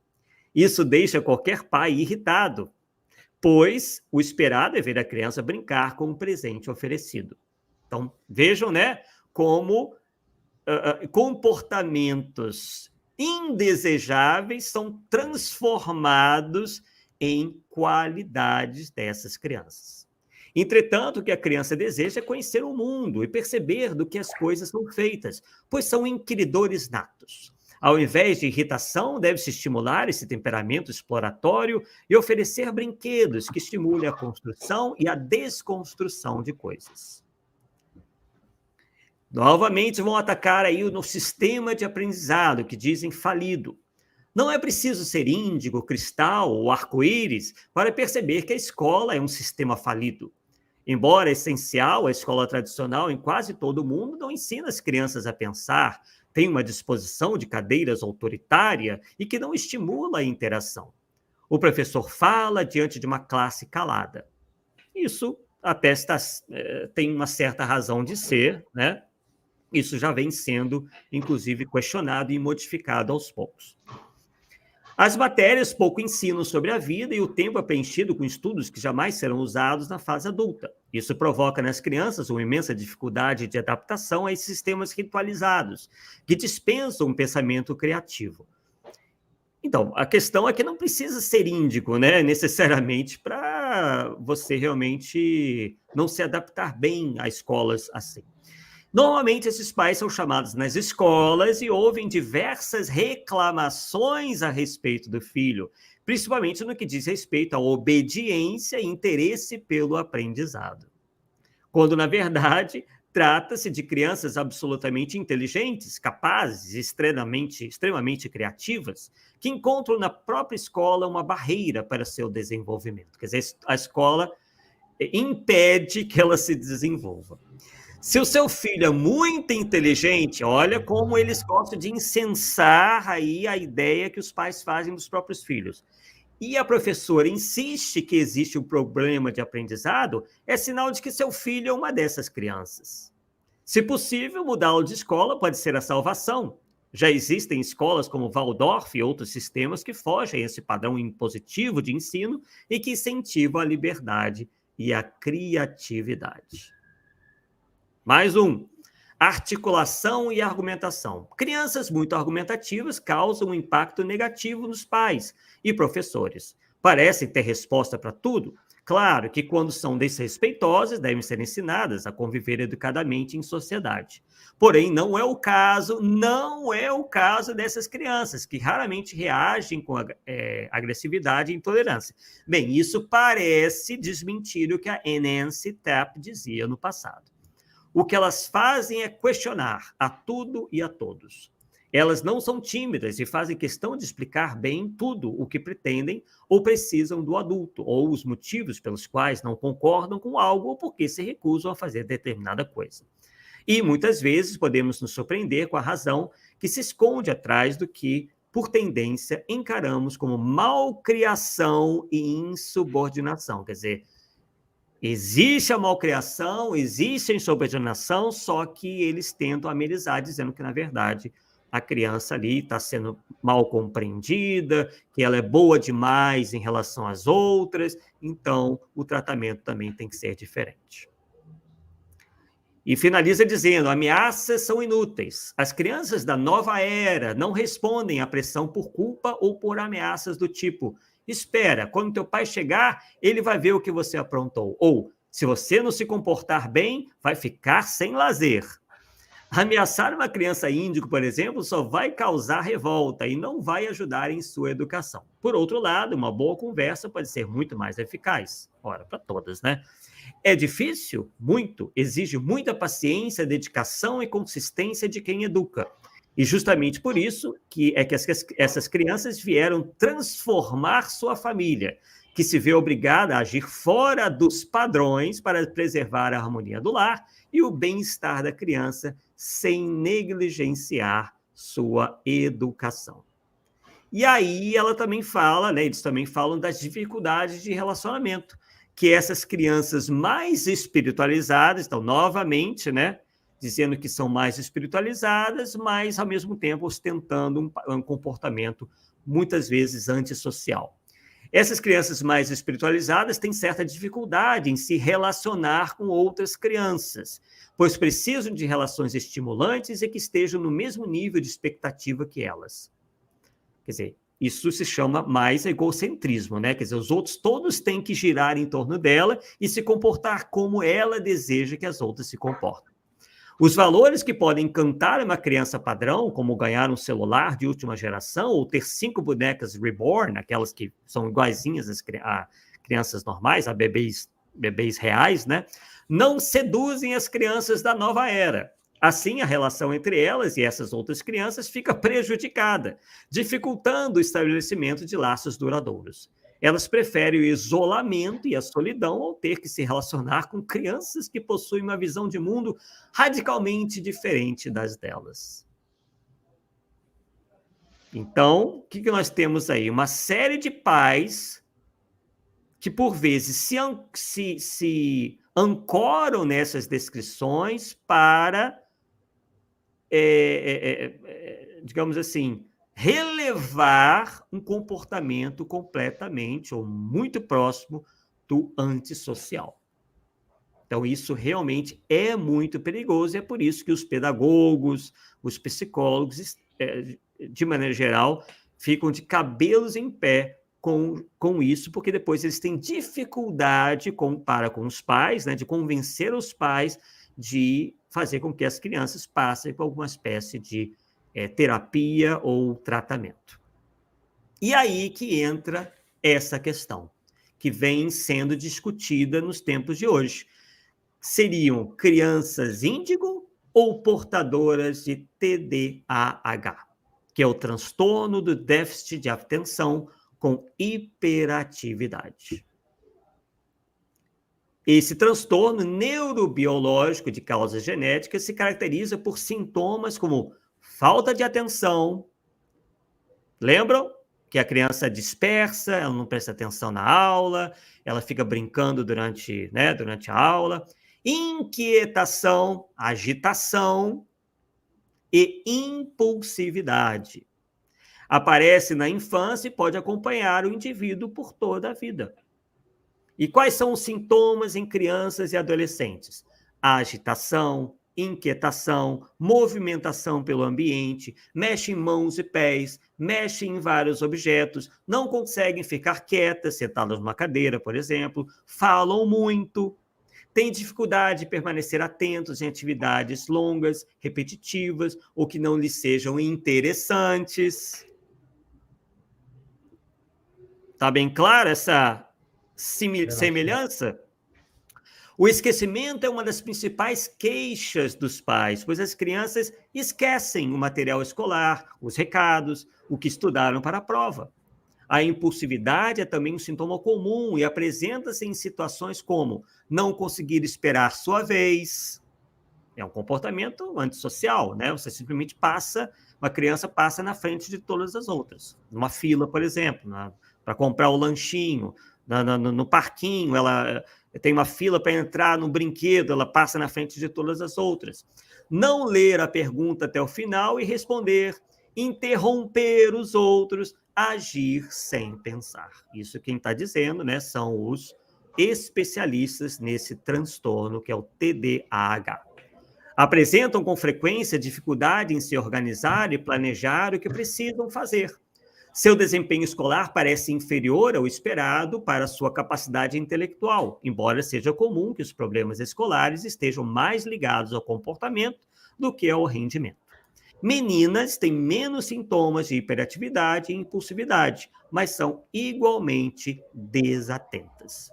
Isso deixa qualquer pai irritado, pois o esperado é ver a criança brincar com o presente oferecido. Então, vejam, né, como comportamentos indesejáveis são transformados em qualidades dessas crianças. Entretanto, o que a criança deseja é conhecer o mundo e perceber do que as coisas são feitas, pois são inquiridores natos. Ao invés de irritação, deve-se estimular esse temperamento exploratório e oferecer brinquedos que estimulem a construção e a desconstrução de coisas. Novamente vão atacar aí no sistema de aprendizado, que dizem falido. Não é preciso ser índigo, cristal ou arco-íris para perceber que a escola é um sistema falido. Embora essencial, a escola tradicional em quase todo o mundo não ensina as crianças a pensar, tem uma disposição de cadeiras autoritária e que não estimula a interação. O professor fala diante de uma classe calada. Isso até tem uma certa razão de ser, né? Isso já vem sendo, inclusive, questionado e modificado aos poucos. As matérias pouco ensinam sobre a vida e o tempo é preenchido com estudos que jamais serão usados na fase adulta. Isso provoca nas crianças uma imensa dificuldade de adaptação a esses sistemas ritualizados, que dispensam um pensamento criativo. Então, a questão é que não precisa ser índigo, né, necessariamente, para você realmente não se adaptar bem a escolas assim. Normalmente, esses pais são chamados nas escolas e ouvem diversas reclamações a respeito do filho, principalmente no que diz respeito à obediência e interesse pelo aprendizado. Quando, na verdade, trata-se de crianças absolutamente inteligentes, capazes, extremamente criativas, que encontram na própria escola uma barreira para seu desenvolvimento. Quer dizer, a escola impede que ela se desenvolva. Se o seu filho é muito inteligente, olha como eles gostam de incensar aí a ideia que os pais fazem dos próprios filhos. E a professora insiste que existe um problema de aprendizado, é sinal de que seu filho é uma dessas crianças. Se possível, mudá-lo de escola pode ser a salvação. Já existem escolas como Waldorf e outros sistemas que fogem a esse padrão impositivo de ensino e que incentivam a liberdade e a criatividade. Mais um. Articulação e argumentação. Crianças muito argumentativas causam um impacto negativo nos pais e professores. Parecem ter resposta para tudo. Claro que quando são desrespeitosas, devem ser ensinadas a conviver educadamente em sociedade. Porém, não é o caso dessas crianças, que raramente reagem com agressividade e intolerância. Bem, isso parece desmentir o que a Nancy Tapp dizia no passado. O que elas fazem é questionar a tudo e a todos. Elas não são tímidas e fazem questão de explicar bem tudo o que pretendem ou precisam do adulto, ou os motivos pelos quais não concordam com algo ou porque se recusam a fazer determinada coisa. E muitas vezes podemos nos surpreender com a razão que se esconde atrás do que, por tendência, encaramos como malcriação e insubordinação. Quer dizer, existe a malcriação, existe a insubordinação, só que eles tentam amenizar, dizendo que, na verdade, a criança ali está sendo mal compreendida, que ela é boa demais em relação às outras, então o tratamento também tem que ser diferente. E finaliza dizendo: ameaças são inúteis. As crianças da nova era não respondem à pressão por culpa ou por ameaças do tipo: espera, quando teu pai chegar, ele vai ver o que você aprontou. Ou, se você não se comportar bem, vai ficar sem lazer. Ameaçar uma criança índigo, por exemplo, só vai causar revolta e não vai ajudar em sua educação. Por outro lado, uma boa conversa pode ser muito mais eficaz. Ora, para todas, né? É difícil? Muito. Exige muita paciência, dedicação e consistência de quem educa. E justamente por isso que essas crianças vieram transformar sua família, que se vê obrigada a agir fora dos padrões para preservar a harmonia do lar e o bem-estar da criança, sem negligenciar sua educação. E aí ela também fala, né, eles também falam das dificuldades de relacionamento, que essas crianças mais espiritualizadas, então, novamente, né, dizendo que são mais espiritualizadas, mas, ao mesmo tempo, ostentando um comportamento, muitas vezes, antissocial. Essas crianças mais espiritualizadas têm certa dificuldade em se relacionar com outras crianças, pois precisam de relações estimulantes e que estejam no mesmo nível de expectativa que elas. Quer dizer, isso se chama mais egocentrismo, né? Quer dizer, os outros todos têm que girar em torno dela e se comportar como ela deseja que as outras se comportem. Os valores que podem encantar uma criança padrão, como ganhar um celular de última geração ou ter 5 bonecas reborn, aquelas que são iguaizinhas a crianças normais, a bebês reais, né? Não seduzem as crianças da nova era. Assim, a relação entre elas e essas outras crianças fica prejudicada, dificultando o estabelecimento de laços duradouros. Elas preferem o isolamento e a solidão ao ter que se relacionar com crianças que possuem uma visão de mundo radicalmente diferente das delas. Então, o que nós temos aí? Uma série de pais que, por vezes, se ancoram nessas descrições para, digamos assim, relevar um comportamento completamente ou muito próximo do antissocial. Então, isso realmente é muito perigoso, e é por isso que os pedagogos, os psicólogos, de maneira geral, ficam de cabelos em pé com isso, porque depois eles têm dificuldade para com os pais, né, de convencer os pais de fazer com que as crianças passem por alguma espécie de terapia ou tratamento. E aí que entra essa questão, que vem sendo discutida nos tempos de hoje. Seriam crianças índigo ou portadoras de TDAH, que é o transtorno do déficit de atenção com hiperatividade. Esse transtorno neurobiológico de causa genética se caracteriza por sintomas como falta de atenção. Lembram que a criança dispersa, ela não presta atenção na aula, ela fica brincando durante a aula. Inquietação, agitação e impulsividade. Aparece na infância e pode acompanhar o indivíduo por toda a vida. E quais são os sintomas em crianças e adolescentes? Agitação, inquietação, movimentação pelo ambiente, mexe em mãos e pés, mexe em vários objetos, não conseguem ficar quietas, sentadas numa cadeira, por exemplo, falam muito, têm dificuldade de permanecer atentos em atividades longas, repetitivas, ou que não lhes sejam interessantes. Está bem clara essa semelhança? O esquecimento é uma das principais queixas dos pais, pois as crianças esquecem o material escolar, os recados, o que estudaram para a prova. A impulsividade é também um sintoma comum e apresenta-se em situações como não conseguir esperar sua vez. É um comportamento antissocial, né? Você simplesmente uma criança passa na frente de todas as outras. Numa fila, por exemplo, para comprar o lanchinho, no parquinho, ela tem uma fila para entrar no brinquedo, ela passa na frente de todas as outras. Não ler a pergunta até o final e responder, interromper os outros, agir sem pensar. Isso quem está dizendo, né, são os especialistas nesse transtorno, que é o TDAH. Apresentam com frequência dificuldade em se organizar e planejar o que precisam fazer. Seu desempenho escolar parece inferior ao esperado para sua capacidade intelectual, embora seja comum que os problemas escolares estejam mais ligados ao comportamento do que ao rendimento. Meninas têm menos sintomas de hiperatividade e impulsividade, mas são igualmente desatentas.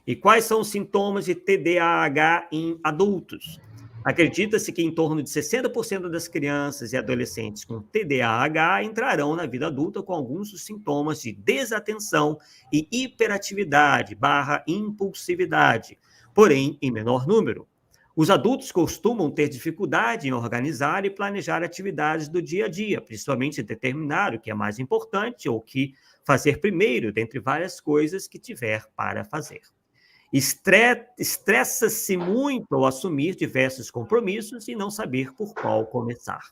E quais são os sintomas de TDAH em adultos? Acredita-se que em torno de 60% das crianças e adolescentes com TDAH entrarão na vida adulta com alguns dos sintomas de desatenção e hiperatividade/impulsividade, porém em menor número. Os adultos costumam ter dificuldade em organizar e planejar atividades do dia a dia, principalmente determinar o que é mais importante ou o que fazer primeiro, dentre várias coisas que tiver para fazer. Estressa-se muito ao assumir diversos compromissos e não saber por qual começar.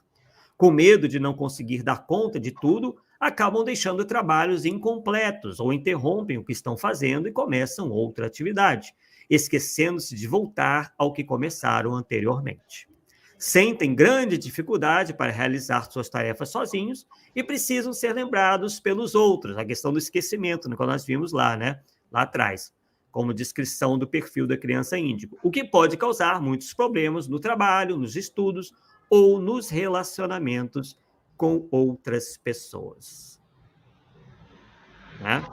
Com medo de não conseguir dar conta de tudo, acabam deixando trabalhos incompletos ou interrompem o que estão fazendo e começam outra atividade, esquecendo-se de voltar ao que começaram anteriormente. Sentem grande dificuldade para realizar suas tarefas sozinhos e precisam ser lembrados pelos outros. A questão do esquecimento, que nós vimos lá atrás, como descrição do perfil da criança índigo, o que pode causar muitos problemas no trabalho, nos estudos ou nos relacionamentos com outras pessoas. Né?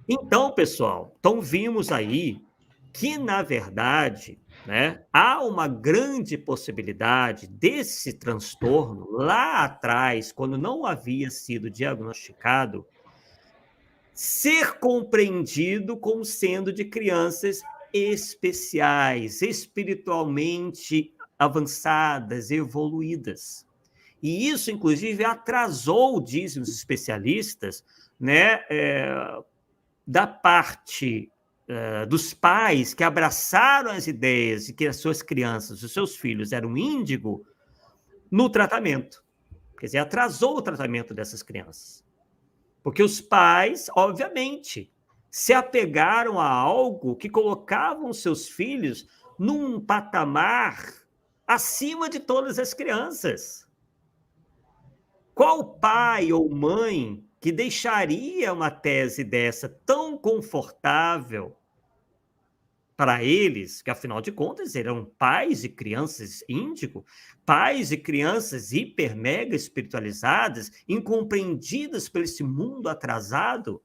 Então, pessoal, vimos aí que, na verdade, né, há uma grande possibilidade desse transtorno lá atrás, quando não havia sido diagnosticado, ser compreendido como sendo de crianças especiais, espiritualmente avançadas, evoluídas. E isso, inclusive, atrasou, dizem os especialistas, né, da parte dos pais que abraçaram as ideias de que as suas crianças, os seus filhos eram índigo, no tratamento. Quer dizer, atrasou o tratamento dessas crianças. Porque os pais, obviamente, se apegaram a algo que colocavam seus filhos num patamar acima de todas as crianças. Qual pai ou mãe que deixaria uma tese dessa tão confortável para eles, que afinal de contas eram pais e crianças índigo, pais e crianças hiper mega espiritualizadas, incompreendidas por esse mundo atrasado,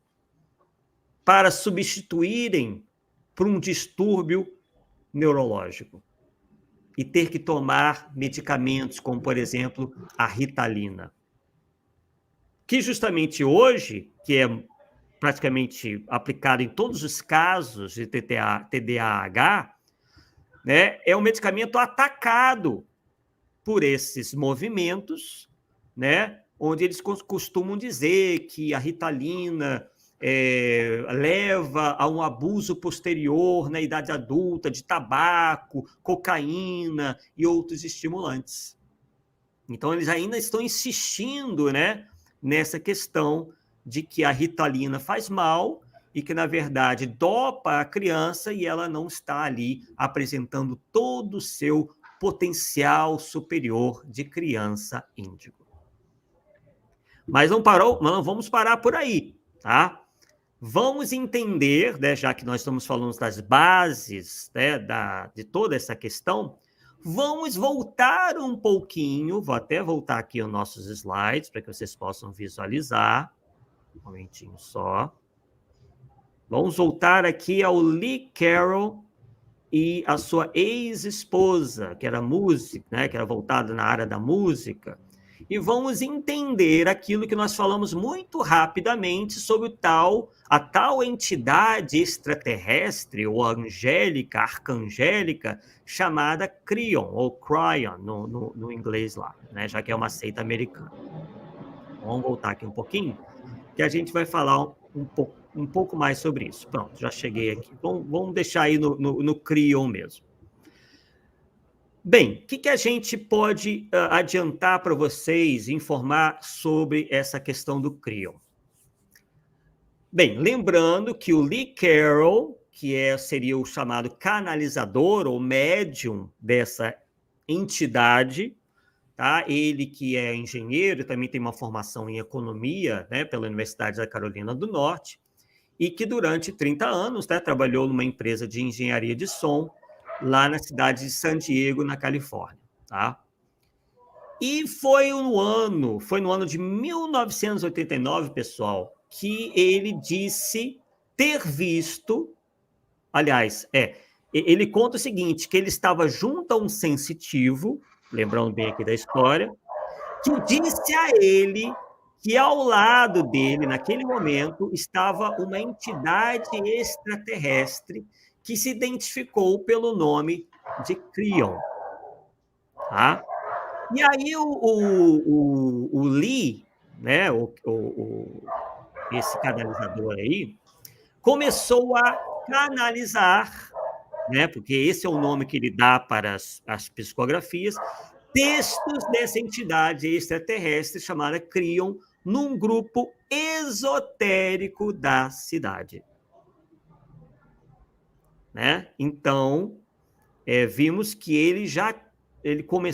para substituírem por um distúrbio neurológico e ter que tomar medicamentos como, por exemplo, a Ritalina, que justamente hoje, que é praticamente aplicado em todos os casos de TDAH, né, é um medicamento atacado por esses movimentos, né, onde eles costumam dizer que a Ritalina leva a um abuso posterior na idade adulta de tabaco, cocaína e outros estimulantes. Então, eles ainda estão insistindo, né, nessa questão de que a Ritalina faz mal e que, na verdade, dopa a criança e ela não está ali apresentando todo o seu potencial superior de criança índigo. Mas não vamos parar por aí, tá? Vamos entender, né, já que nós estamos falando das bases, né, de toda essa questão, vamos voltar um pouquinho, vou até voltar aqui os nossos slides para que vocês possam visualizar. Um momentinho só. Vamos voltar aqui ao Lee Carroll e a sua ex-esposa, que era música, né, que era voltada na área da música, e vamos entender aquilo que nós falamos muito rapidamente sobre a tal entidade extraterrestre ou angélica, arcangélica, chamada Cryon, ou Cryon, no inglês lá, né, já que é uma seita americana. Vamos voltar aqui um pouquinho, que a gente vai falar um pouco mais sobre isso. Pronto, já cheguei aqui. Vamos deixar aí no Cryon mesmo. Bem, o que a gente pode adiantar para vocês, informar sobre essa questão do Cryon? Bem, lembrando que o Lee Carroll, que seria o chamado canalizador ou médium dessa entidade, tá? Ele que é engenheiro, também tem uma formação em economia, né, pela Universidade da Carolina do Norte, e que durante 30 anos, né, trabalhou numa empresa de engenharia de som, lá na cidade de San Diego, na Califórnia. Tá? E foi no ano de 1989, pessoal, que ele disse ter visto, aliás, ele conta o seguinte, que ele estava junto a um sensitivo, lembrando bem aqui da história, que disse a ele que ao lado dele, naquele momento, estava uma entidade extraterrestre que se identificou pelo nome de Cryon. Tá? E aí o Lee, né, esse canalizador aí, começou a canalizar, né, porque esse é o nome que ele dá para as psicografias, textos dessa entidade extraterrestre chamada Cryon, num grupo esotérico da cidade. Né? Então, vimos que ele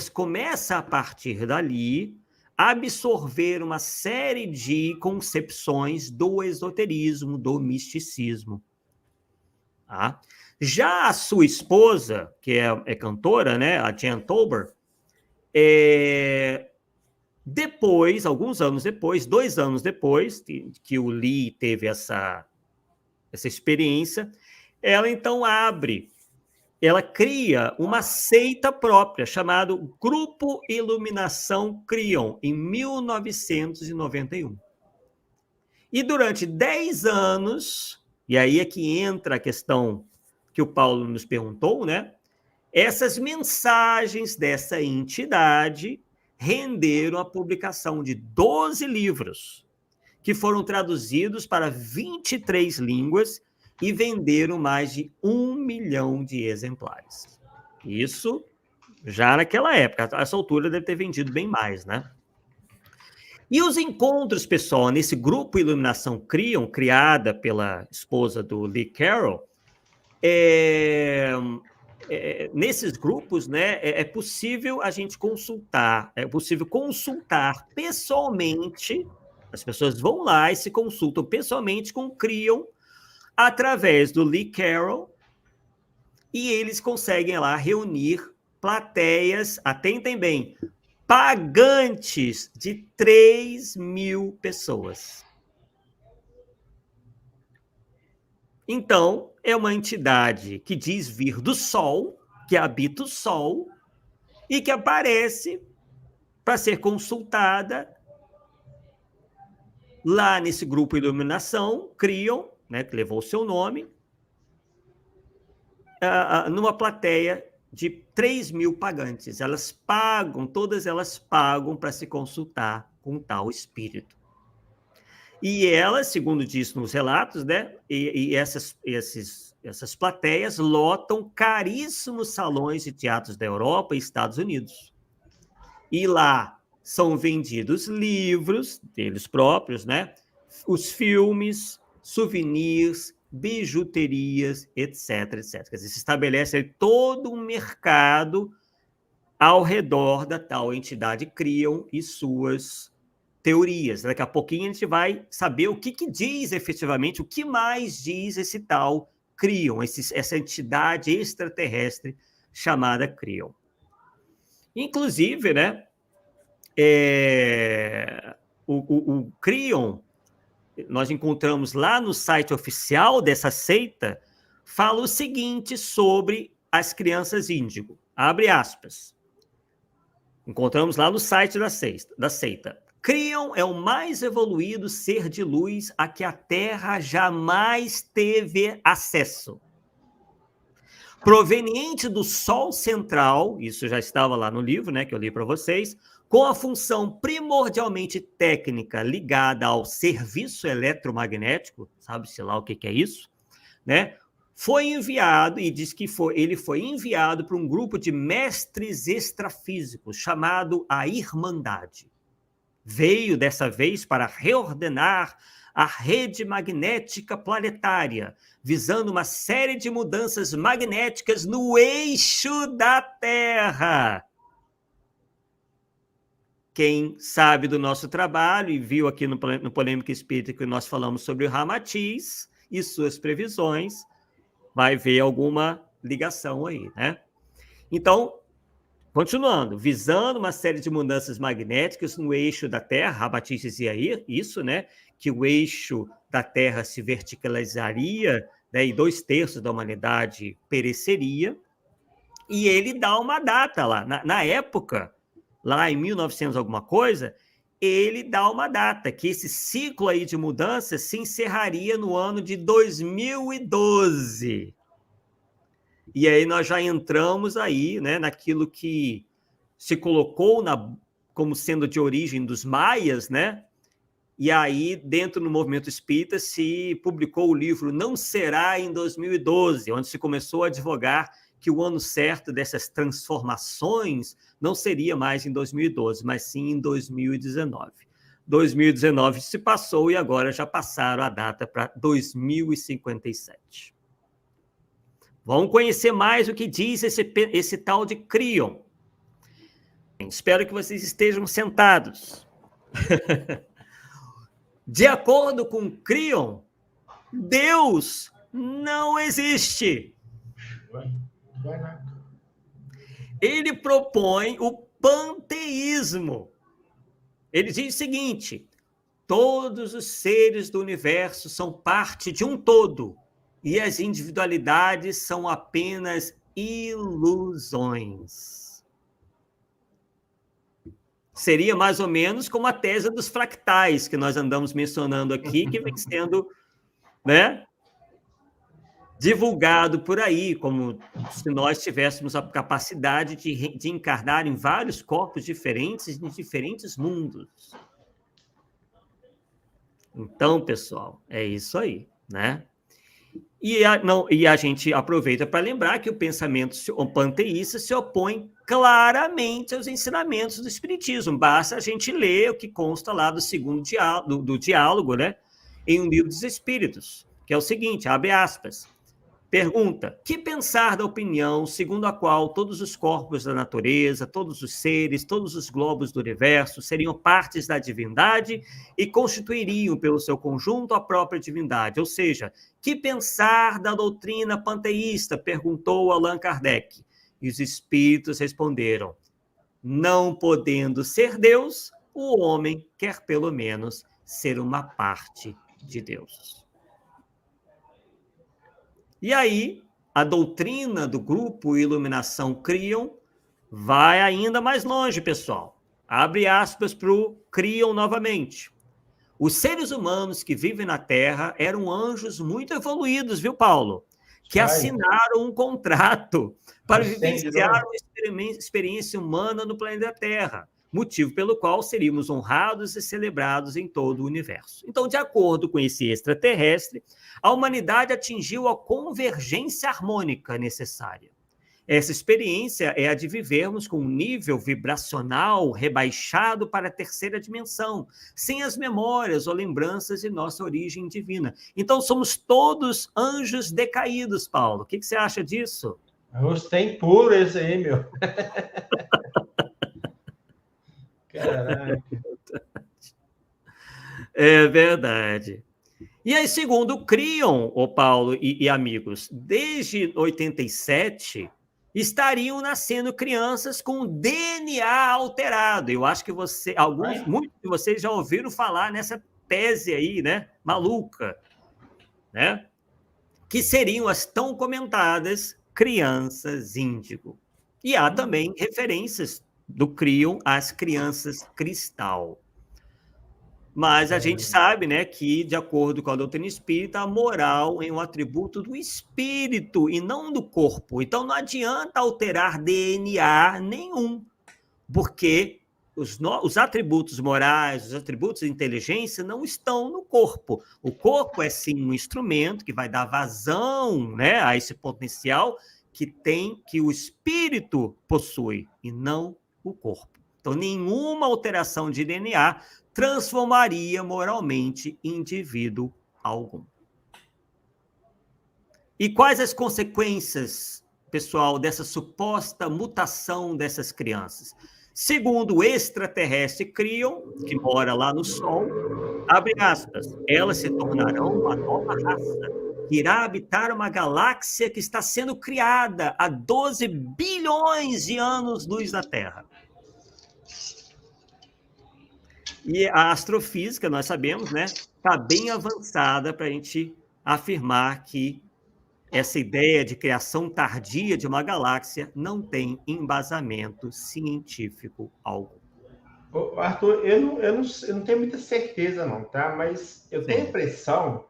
começa a partir dali a absorver uma série de concepções do esoterismo, do misticismo. Tá? Já a sua esposa, que é cantora, né, a Jan Tauber, depois, alguns anos depois, 2 anos depois que o Lee teve essa experiência, ela então ela cria uma seita própria, chamada Grupo Iluminação Cryon, em 1991. E durante 10 anos, e aí é que entra a questão que o Paulo nos perguntou, né? Essas mensagens dessa entidade renderam a publicação de 12 livros, que foram traduzidos para 23 línguas e venderam mais de 1 milhão de exemplares. Isso já naquela época. A essa altura deve ter vendido bem mais, né? E os encontros, pessoal, nesse grupo Iluminação Criam, criada pela esposa do Lee Carroll, nesses grupos, né, é possível a gente consultar, pessoalmente, as pessoas vão lá e se consultam pessoalmente com o Criam através do Lee Carroll, e eles conseguem lá reunir plateias, atentem bem, pagantes de 3.000 pessoas. Então, é uma entidade que diz vir do Sol, que habita o Sol, e que aparece para ser consultada lá nesse grupo Iluminação, Criam, né, que levou o seu nome, numa plateia de 3.000 pagantes. Todas elas pagam para se consultar com tal espírito. E elas, segundo diz nos relatos, né, essas plateias lotam caríssimos salões de teatros da Europa e Estados Unidos. E lá são vendidos livros deles próprios, né, os filmes, souvenirs, bijuterias, etc, etc. Quer dizer, se estabelece todo um mercado ao redor da tal entidade Criam e suas teorias. Daqui a pouquinho a gente vai saber o que diz efetivamente, o que mais diz esse tal Criam, essa entidade extraterrestre chamada Criam. Inclusive, né, o Criam, nós encontramos lá no site oficial dessa seita, fala o seguinte sobre as crianças índigo. Abre aspas. Encontramos lá no site da seita. Criam é o mais evoluído ser de luz a que a Terra jamais teve acesso. Proveniente do Sol central, isso já estava lá no livro, né, que eu li para vocês, com a função primordialmente técnica ligada ao serviço eletromagnético, sabe-se lá o que é isso, né? Foi enviado, e diz que ele foi enviado para um grupo de mestres extrafísicos chamado a Irmandade. Veio dessa vez para reordenar a rede magnética planetária, visando uma série de mudanças magnéticas no eixo da Terra. Quem sabe do nosso trabalho e viu aqui no Polêmica Espírita que nós falamos sobre o Ramatiz e suas previsões, vai ver alguma ligação aí, né? Então, continuando, visando uma série de mudanças magnéticas no eixo da Terra, Ramatiz dizia isso, né? Que o eixo da Terra se verticalizaria, né, e 2/3 da humanidade pereceria, e ele dá uma data lá. Na época, lá em 1900 alguma coisa, ele dá uma data, que esse ciclo aí de mudanças se encerraria no ano de 2012. E aí nós já entramos aí, né, naquilo que se colocou como sendo de origem dos maias, né? E aí, dentro do movimento espírita, se publicou o livro Não Será em 2012, onde se começou a advogar que o ano certo dessas transformações não seria mais em 2012, mas sim em 2019. 2019 se passou e agora já passaram a data para 2057. Vamos conhecer mais o que diz esse tal de Criam. Espero que vocês estejam sentados. De acordo com Criam, Deus não existe. Ele propõe o panteísmo. Ele diz o seguinte: todos os seres do universo são parte de um todo, e as individualidades são apenas ilusões. Seria mais ou menos como a tese dos fractais, que nós andamos mencionando aqui, que vem sendo, né, divulgado por aí, como se nós tivéssemos a capacidade de encarnar em vários corpos diferentes, em diferentes mundos. Então, pessoal, é isso aí, né? E a gente aproveita para lembrar que o pensamento panteísta se opõe claramente aos ensinamentos do Espiritismo. Basta a gente ler o que consta lá do segundo diálogo, né, em Um Livro dos Espíritos, que é o seguinte, abre aspas, pergunta, que pensar da opinião segundo a qual todos os corpos da natureza, todos os seres, todos os globos do universo seriam partes da divindade e constituiriam, pelo seu conjunto, a própria divindade? Ou seja, que pensar da doutrina panteísta? Perguntou Allan Kardec. E os espíritos responderam, não podendo ser Deus, o homem quer pelo menos ser uma parte de Deus. E aí, a doutrina do grupo Iluminação Criam vai ainda mais longe, pessoal. Abre aspas para o Criam novamente. Os seres humanos que vivem na Terra eram anjos muito evoluídos, viu, Paulo? Que assinaram um contrato para vivenciar uma experiência humana no planeta Terra, motivo pelo qual seríamos honrados e celebrados em todo o universo. Então, de acordo com esse extraterrestre, a humanidade atingiu a convergência harmônica necessária. Essa experiência é a de vivermos com um nível vibracional rebaixado para a terceira dimensão, sem as memórias ou lembranças de nossa origem divina. Então, somos todos anjos decaídos, Paulo. O que você acha disso? Gostei puro esse aí, meu. Caraca. É verdade. E aí, segundo Criam, o Paulo e amigos, desde 87 estariam nascendo crianças com DNA alterado. Eu acho que muitos de vocês já ouviram falar nessa tese aí, né, maluca, né? Que seriam as tão comentadas crianças índigo. E há também referências do Criam às crianças cristal. Mas a gente sabe, né, que, de acordo com a doutrina espírita, a moral é um atributo do espírito e não do corpo. Então, não adianta alterar DNA nenhum, porque os atributos morais, os atributos de inteligência não estão no corpo. O corpo é, sim, um instrumento que vai dar vazão, né, a esse potencial que o espírito possui, e não o corpo. Então, nenhuma alteração de DNA transformaria moralmente indivíduo algum. E quais as consequências, pessoal, dessa suposta mutação dessas crianças? Segundo o extraterrestre Criam, que mora lá no Sol, abre aspas, elas se tornarão uma nova raça, que irá habitar uma galáxia que está sendo criada há 12 bilhões de anos-luz da Terra. E a astrofísica, nós sabemos, né, está bem avançada para a gente afirmar que essa ideia de criação tardia de uma galáxia não tem embasamento científico algum. Arthur, eu não tenho muita certeza, não, tá? Mas eu tenho a impressão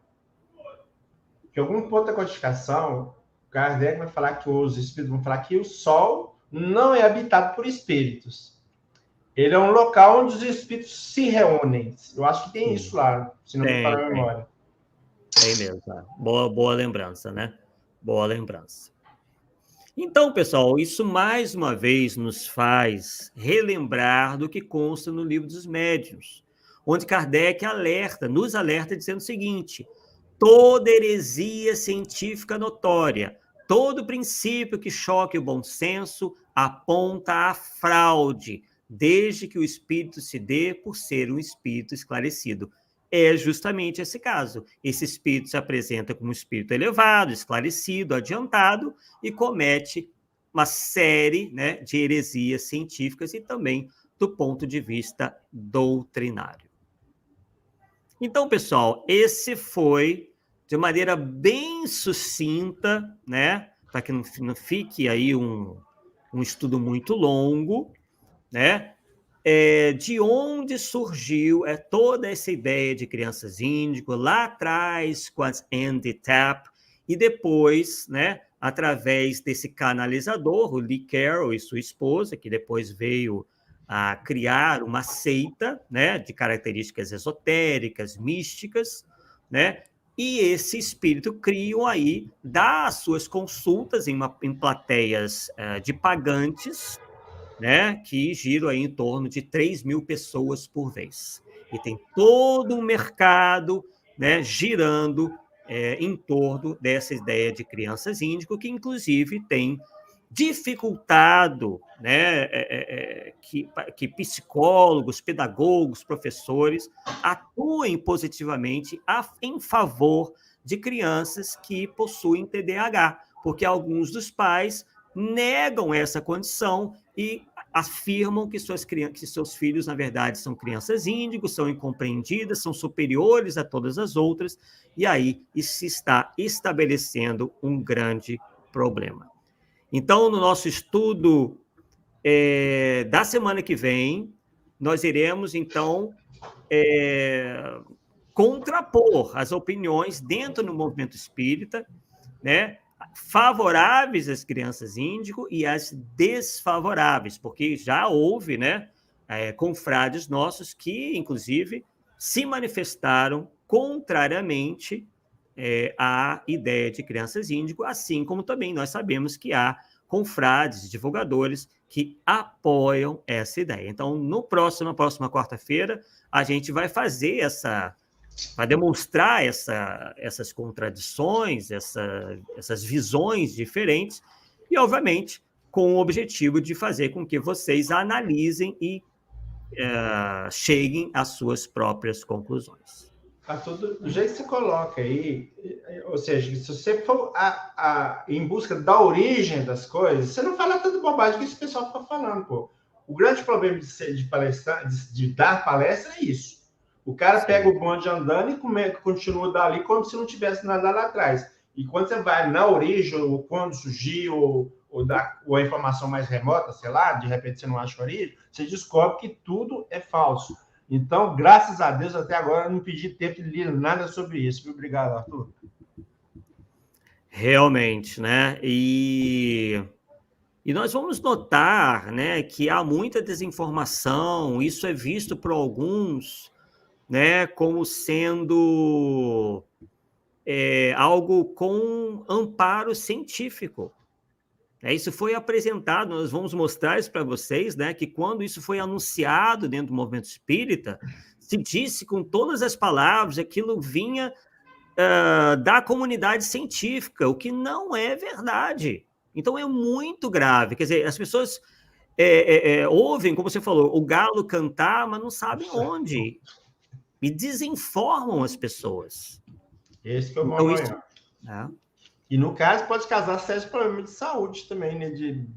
que, em algum ponto da codificação, o Kardec vai falar que os espíritos vão falar que o Sol não é habitado por espíritos. Ele é um local onde os espíritos se reúnem. Eu acho que tem isso lá, se não me falha a memória. Tem mesmo. Boa lembrança, né? Boa lembrança. Então, pessoal, isso mais uma vez nos faz relembrar do que consta no Livro dos Médiuns, onde Kardec nos alerta dizendo o seguinte, toda heresia científica notória, todo princípio que choque o bom senso aponta à fraude, desde que o espírito se dê por ser um espírito esclarecido. É justamente esse caso. Esse espírito se apresenta como um espírito elevado, esclarecido, adiantado, e comete uma série, né, de heresias científicas e também do ponto de vista doutrinário. Então, pessoal, esse foi, de maneira bem sucinta, né, para que não fique aí um estudo muito longo, né? De onde surgiu toda essa ideia de crianças índigo, lá atrás com as Andy Tapp, e depois, né, através desse canalizador, o Lee Carroll e sua esposa, que depois veio a criar uma seita, né, de características esotéricas, místicas, né, e esse espírito criam aí, dá as suas consultas em plateias de pagantes, né, que giram aí em torno de 3.000 pessoas por vez. E tem todo um mercado, né, girando em torno dessa ideia de crianças índigo, que inclusive tem dificultado, né, que psicólogos, pedagogos, professores atuem positivamente em favor de crianças que possuem TDAH, porque alguns dos pais negam essa condição e afirmam que seus filhos, na verdade, são crianças índigos, são incompreendidas, são superiores a todas as outras, e aí se está estabelecendo um grande problema. Então, no nosso estudo da semana que vem, nós iremos, então, contrapor as opiniões dentro do movimento espírita, né, favoráveis às crianças índigo e as desfavoráveis, porque já houve, né, confrades nossos que, inclusive, se manifestaram contrariamente à ideia de crianças índigo, assim como também nós sabemos que há confrades, divulgadores que apoiam essa ideia. Então, na próxima quarta-feira, a gente vai fazer vai demonstrar essas contradições, essas visões diferentes, e, obviamente, com o objetivo de fazer com que vocês analisem e cheguem às suas próprias conclusões. Do jeito que você coloca aí, ou seja, se você for em busca da origem das coisas, você não fala tanta bobagem que esse pessoal está falando, pô. O grande problema de dar palestra é isso. O cara pega o bonde andando e continua dali como se não tivesse nada lá atrás. E quando você vai na origem, ou quando surgiu, ou a informação mais remota, sei lá, de repente você não acha a origem, você descobre que tudo é falso. Então, graças a Deus, até agora eu não pedi tempo de ler nada sobre isso. Obrigado, Arthur. Realmente, né? E nós vamos notar, né, que há muita desinformação, isso é visto por alguns, né, como sendo algo com amparo científico. Isso foi apresentado, nós vamos mostrar isso para vocês, né, que quando isso foi anunciado dentro do movimento espírita, se disse com todas as palavras, aquilo vinha da comunidade científica, o que não é verdade. Então é muito grave. Quer dizer, as pessoas ouvem, como você falou, o galo cantar, mas não sabem onde. E desinformam as pessoas. Esse que é o mal maior. Isso, E, no caso, pode causar sérios problemas de saúde também, né?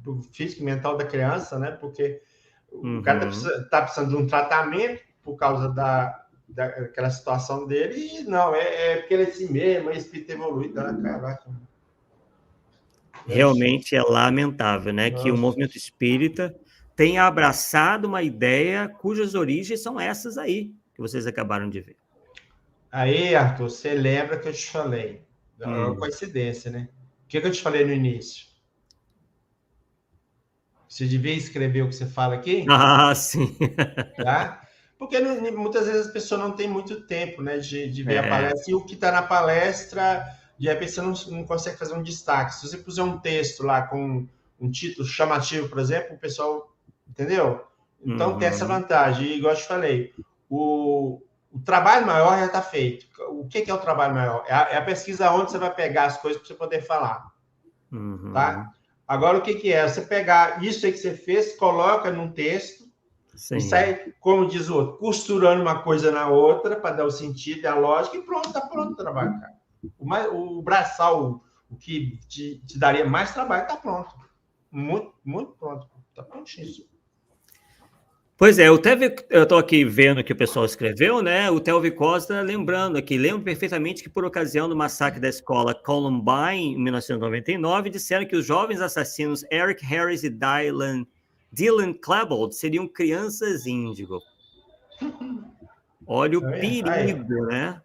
Do físico e mental da criança, né? Porque o cara tá precisando de um tratamento por causa daquela situação dele, e não, porque ele é assim mesmo, é espírito evoluído, caraca. Realmente é lamentável, né? Que o movimento espírita tenha abraçado uma ideia cujas origens são essas aí, que vocês acabaram de ver. Aí, Arthur, você lembra que eu te falei? É uma coincidência, né? O que eu te falei no início? Você devia escrever o que você fala aqui? Ah, sim. Tá? Porque muitas vezes as pessoas não têm muito tempo, né, de ver a palestra, e o que está na palestra, de repente você não consegue fazer um destaque. Se você puser um texto lá com um título chamativo, por exemplo, o pessoal, entendeu? Então tem essa vantagem. E igual eu te falei, o trabalho maior já está feito. O que é o trabalho maior? É a pesquisa onde você vai pegar as coisas para você poder falar. Tá? Agora, o que é? Você pegar isso aí que você fez, coloca num texto, sim, e sai, como diz o outro, costurando uma coisa na outra para dar o sentido e a lógica, e pronto, está pronto o trabalho, cara. O braçal, o que te daria mais trabalho, está pronto. Muito, muito pronto. Está prontíssimo. Pois é, eu estou aqui vendo o que o pessoal escreveu, né? O Telvi Costa lembrando aqui, lembro perfeitamente que por ocasião do massacre da escola Columbine, em 1999, disseram que os jovens assassinos Eric Harris e Dylan Klebold seriam crianças índigo. Olha o perigo, né?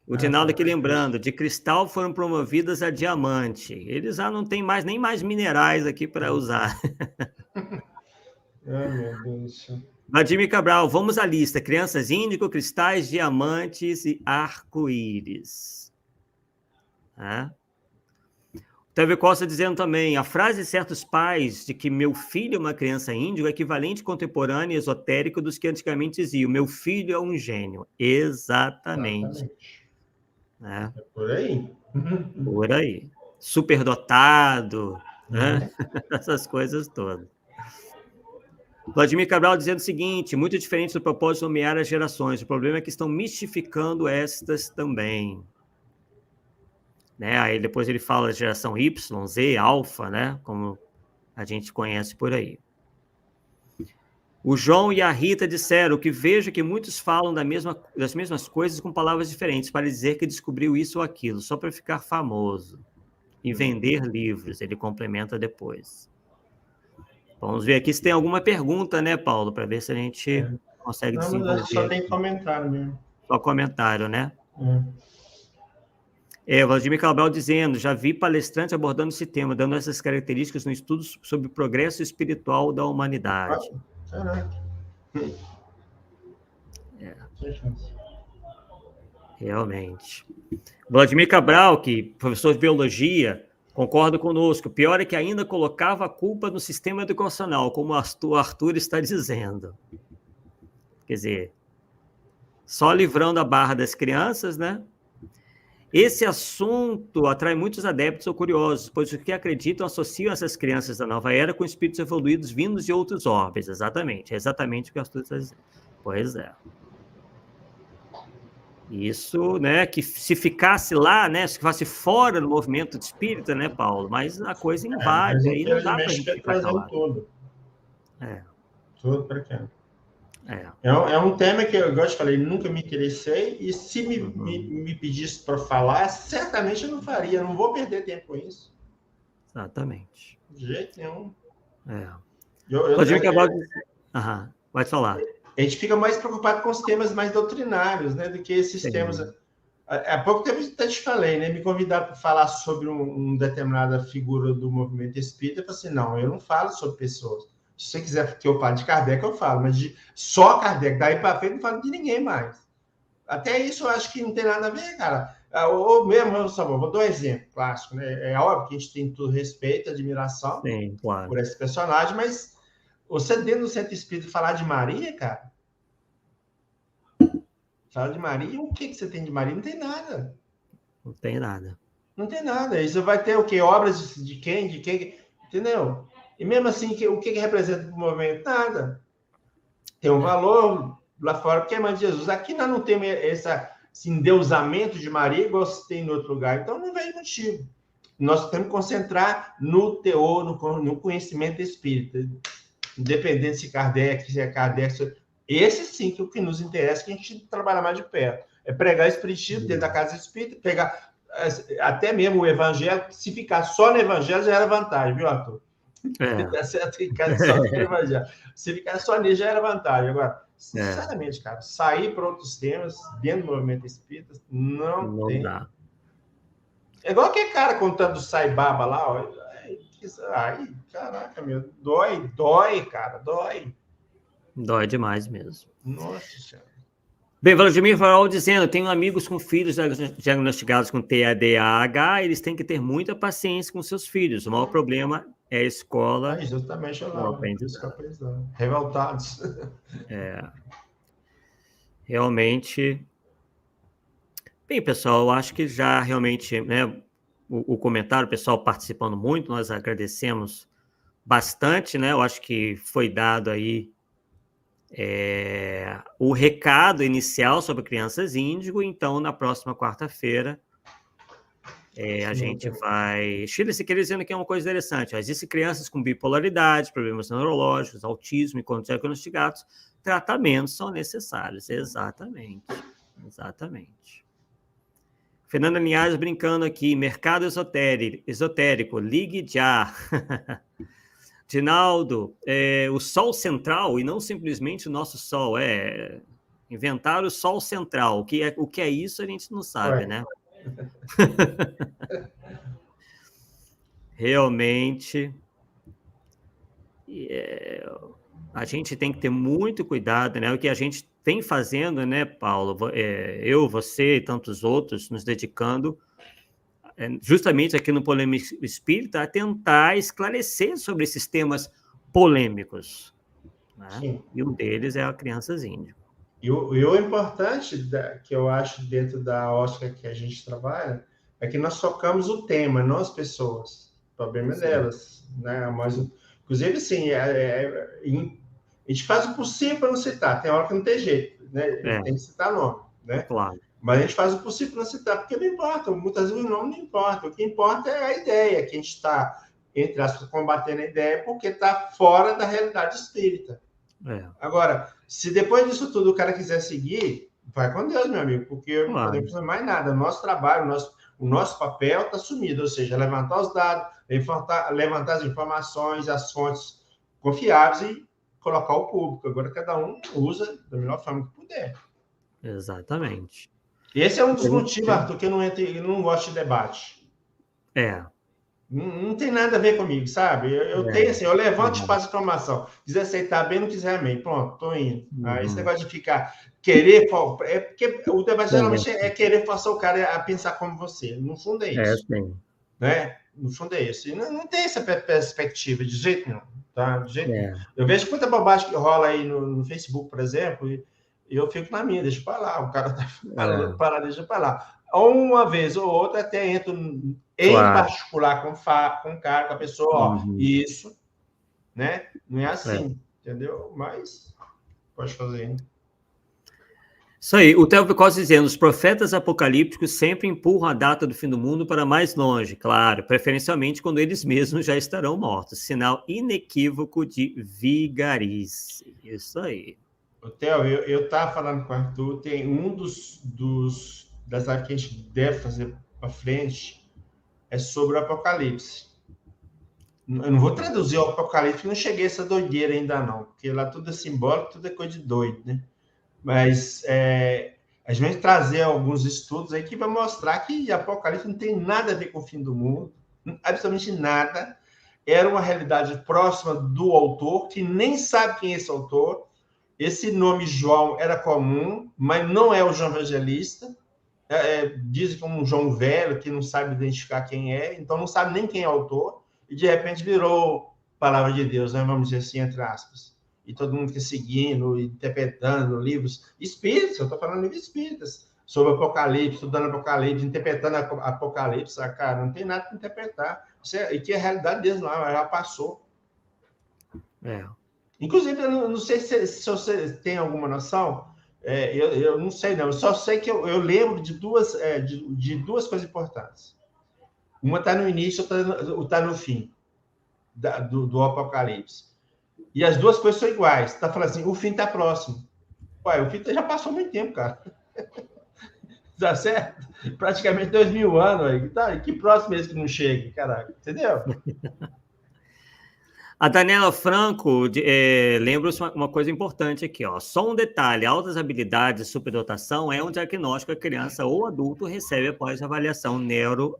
O Dinaldo aqui lembrando, de cristal foram promovidas a diamante. Eles já não têm nem mais minerais aqui para usar. Ai, meu Deus do céu. Vladimir Cabral, vamos à lista. Crianças índigo, cristais, diamantes e arco-íris. Teve Costa dizendo também, a frase de certos pais de que meu filho é uma criança índigo é equivalente contemporâneo e esotérico dos que antigamente diziam, meu filho é um gênio. Exatamente. É por aí. Por aí. Superdotado, né? Essas coisas todas. Vladimir Cabral dizendo o seguinte, muito diferente do propósito de nomear as gerações, o problema é que estão mistificando estas também. Né? Aí depois ele fala de geração Y, Z, alfa, né? Como a gente conhece por aí. O João e a Rita disseram que vejo que muitos falam das mesmas coisas com palavras diferentes para dizer que descobriu isso ou aquilo, só para ficar famoso e vender livros. Ele complementa depois. Vamos ver aqui se tem alguma pergunta, né, Paulo, para ver se a gente consegue desenvolver. Mas só tem comentário mesmo. Só comentário, né? Vladimir Cabral dizendo, já vi palestrantes abordando esse tema, dando essas características no estudo sobre o progresso espiritual da humanidade. Caraca. Realmente. Vladimir Cabral, que professor de biologia, concorda conosco. O pior é que ainda colocava a culpa no sistema educacional, como o Arthur está dizendo. Quer dizer, só livrando a barra das crianças, né? Esse assunto atrai muitos adeptos ou curiosos, pois os que acreditam associam essas crianças da nova era com espíritos evoluídos vindos de outros orbes. Exatamente. É exatamente o que o Arthur está dizendo. Pois é. Isso, né, que se ficasse lá, né, se ficasse fora do movimento de espírita, né, Paulo? Mas a coisa invade, aí não dá para a gente ficar calado. Tudo. Tudo para cá. É um tema que, igual eu te falei, nunca me interessei, e se me pedisse para falar, certamente eu não faria, não vou perder tempo com isso. Exatamente. De jeito nenhum. Pode falar. A gente fica mais preocupado com os temas mais doutrinários, né, do que esses temas. Há pouco tempo eu te falei, né, me convidaram para falar sobre uma determinada figura do movimento espírita, eu falei assim, não, eu não falo sobre pessoas. Se você quiser que eu fale de Kardec, eu falo, mas só Kardec, daí para frente, não falo de ninguém mais. Até isso eu acho que não tem nada a ver, cara. Ou mesmo, vou dar um exemplo clássico, né? É óbvio que a gente tem todo respeito, admiração por esse personagem, mas você dentro do centro espírita falar de Maria, cara? Falar de Maria, o que você tem de Maria? Não tem nada. Não tem nada. Não tem nada. Isso vai ter o quê? Obras de quem? De quem? Entendeu? E mesmo assim, o que representa o movimento? Nada. Tem um valor lá fora, porque é mãe de Jesus. Aqui nós não temos esse endeusamento de Maria, igual se tem em outro lugar. Então, não vem motivo. Nós temos que concentrar no teor, no conhecimento espírita. Independente se é Kardec. Esse sim que é o que nos interessa, que a gente trabalha mais de perto. É pregar espiritismo dentro da casa espírita, pegar até mesmo o evangelho. Se ficar só no evangelho, já era vantagem, viu, Arthur? Tá certo? Ficar só no evangelho. Se ficar só nisso, já era vantagem. Agora, sinceramente, cara, sair para outros temas dentro do movimento espírita não tem. Dá. É igual aquele cara contando do Sai Baba lá, ó. Ai, caraca, meu, dói, cara, dói. Dói demais mesmo. Nossa Senhora. Bem, Vladimir Farol dizendo, tenho amigos com filhos diagnosticados com TDAH, eles têm que ter muita paciência com seus filhos. O maior problema é a escola. Justamente lá, revoltados. Realmente. Bem, pessoal, eu acho que já realmente, né, o comentário, o pessoal participando muito, nós agradecemos bastante, né? Eu acho que foi dado aí o recado inicial sobre crianças índigo, então na próxima quarta-feira a gente vai... Chile, se quer dizendo que é uma coisa interessante, existem crianças com bipolaridade, problemas neurológicos, autismo e quando diagnosticados, tratamentos são necessários, exatamente. Fernanda Linhares brincando aqui, mercado esotérico, ligue já. Dinaldo, o Sol Central, e não simplesmente o nosso Sol, inventar o Sol Central. O que é isso, a gente não sabe, né? Realmente. a gente tem que ter muito cuidado, né? O que a gente vem fazendo, né, Paulo? Eu, você e tantos outros, nos dedicando justamente aqui no Polêmica Espírita a tentar esclarecer sobre esses temas polêmicos, né? Sim. E um deles é a crianças índigo. E o importante que eu acho dentro da ótica que a gente trabalha é que nós tocamos o tema, não as pessoas. O problema é delas, né? Mas, inclusive, sim, a gente faz o possível para não citar. Tem hora que não tem jeito, né? Tem que citar nome, né? Claro. Mas a gente faz o possível para não citar, porque não importa. Muitas vezes o nome não importa. O que importa é a ideia, que a gente está, entre aspas, combatendo a ideia, porque está fora da realidade espírita. Agora, se depois disso tudo o cara quiser seguir, vai com Deus, meu amigo, porque não podemos fazer mais nada. O nosso trabalho, o nosso papel está sumido, ou seja, levantar os dados, levantar as informações, as fontes confiáveis e colocar o público. Agora, cada um usa da melhor forma que puder. Exatamente. Esse é um dos motivos, Arthur, que eu não gosto de debate. Não tem nada a ver comigo, sabe? Eu tenho assim, eu levanto e faço informação. Quiser aceitar bem, não quiser amém. Pronto, tô indo. Esse negócio de ficar, querer... É porque o debate geralmente é querer forçar o cara a pensar como você. No fundo é isso. Né? No fundo é isso. E não tem essa perspectiva de jeito nenhum. Tá? De jeito nenhum. Eu vejo quanta bobagem que rola aí no Facebook, por exemplo, e eu fico na minha, deixa pra lá. O cara tá falando para lá, deixa pra lá. Uma vez ou outra até entro em particular com o cara, com a pessoa, ó, isso, né? Não é assim, entendeu? Mas pode fazer, hein? Isso aí, o Theo Costa dizendo, os profetas apocalípticos sempre empurram a data do fim do mundo para mais longe, claro, preferencialmente quando eles mesmos já estarão mortos, sinal inequívoco de vigarice. Isso aí. Theo, eu estava falando com o Arthur, tem um das áreas que a gente deve fazer para frente é sobre o Apocalipse. Eu não vou traduzir o Apocalipse, não cheguei a essa doideira ainda não, porque lá tudo é simbólico, tudo é coisa de doido, né? Mas a gente vai trazer alguns estudos aí que vai mostrar que Apocalipse não tem nada a ver com o fim do mundo, absolutamente nada. Era uma realidade próxima do autor, que nem sabe quem é esse autor. Esse nome João era comum, mas não é o João Evangelista. Dizem que é um João velho, que não sabe identificar quem é, então não sabe nem quem é o autor, e de repente virou palavra de Deus, né? Vamos dizer assim, entre aspas. E todo mundo fica seguindo, interpretando livros espíritas, eu estou falando de livros espíritas, sobre Apocalipse, estudando Apocalipse, interpretando Apocalipse, cara, não tem nada para interpretar. E que a realidade deles lá já passou. Inclusive, eu não sei se você tem alguma noção, eu não sei não, eu só sei que eu lembro de duas coisas importantes. Uma está no início, outra está no fim do Apocalipse. E as duas coisas são iguais. Está falando assim, o fim está próximo. Ué, o fim já passou muito tempo, cara. Tá certo? Praticamente 2000 anos. Aí. Tá, que próximo mesmo que não chegue, caraca. Entendeu? A Daniela Franco lembra uma coisa importante aqui, ó. Só um detalhe: altas habilidades e superdotação é um diagnóstico que a criança ou adulto recebe após avaliação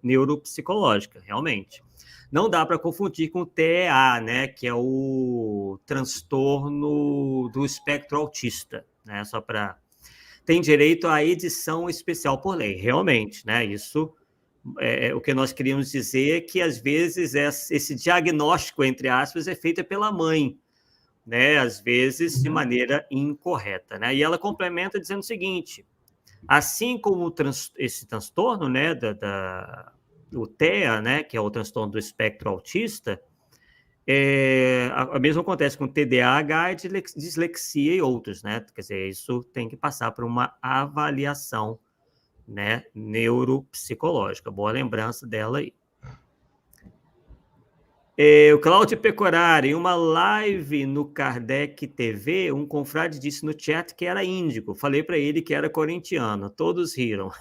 neuropsicológica, realmente. Não dá para confundir com o TEA, né, que é o transtorno do espectro autista, né? Só para tem direito à edição especial por lei, realmente, né? Isso o que nós queríamos dizer é que, às vezes, esse diagnóstico, entre aspas, é feito pela mãe, né? Às vezes de maneira incorreta, né? E ela complementa dizendo o seguinte, assim como esse transtorno, né, o TEA, né, que é o transtorno do espectro autista, a mesma acontece com TDAH, dislexia e outros, né? Quer dizer, isso tem que passar por uma avaliação, né, neuropsicológica. Boa lembrança dela aí. O Cláudio Pecorari, em uma live no Kardec TV, um confrade disse no chat que era índico. Falei para ele que era corintiano. Todos riram.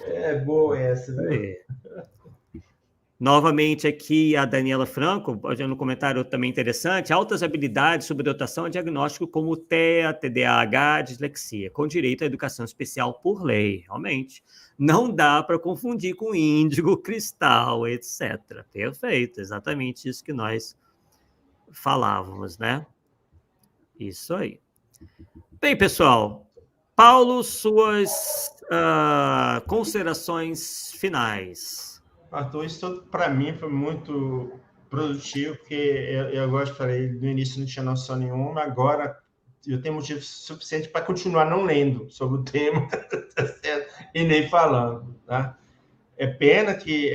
É boa essa, né? Novamente aqui a Daniela Franco, no comentário também interessante, altas habilidades, subdotação e diagnóstico como TEA, TDAH, dislexia, com direito à educação especial por lei, realmente. Não dá para confundir com índigo, cristal, etc. Perfeito, exatamente isso que nós falávamos, né? Isso aí. Bem, pessoal, Paulo, suas considerações finais. Arthur, isso tudo para mim foi muito produtivo, porque eu gosto, falei, no início não tinha noção nenhuma, agora eu tenho motivo suficiente para continuar não lendo sobre o tema e nem falando, tá? É pena que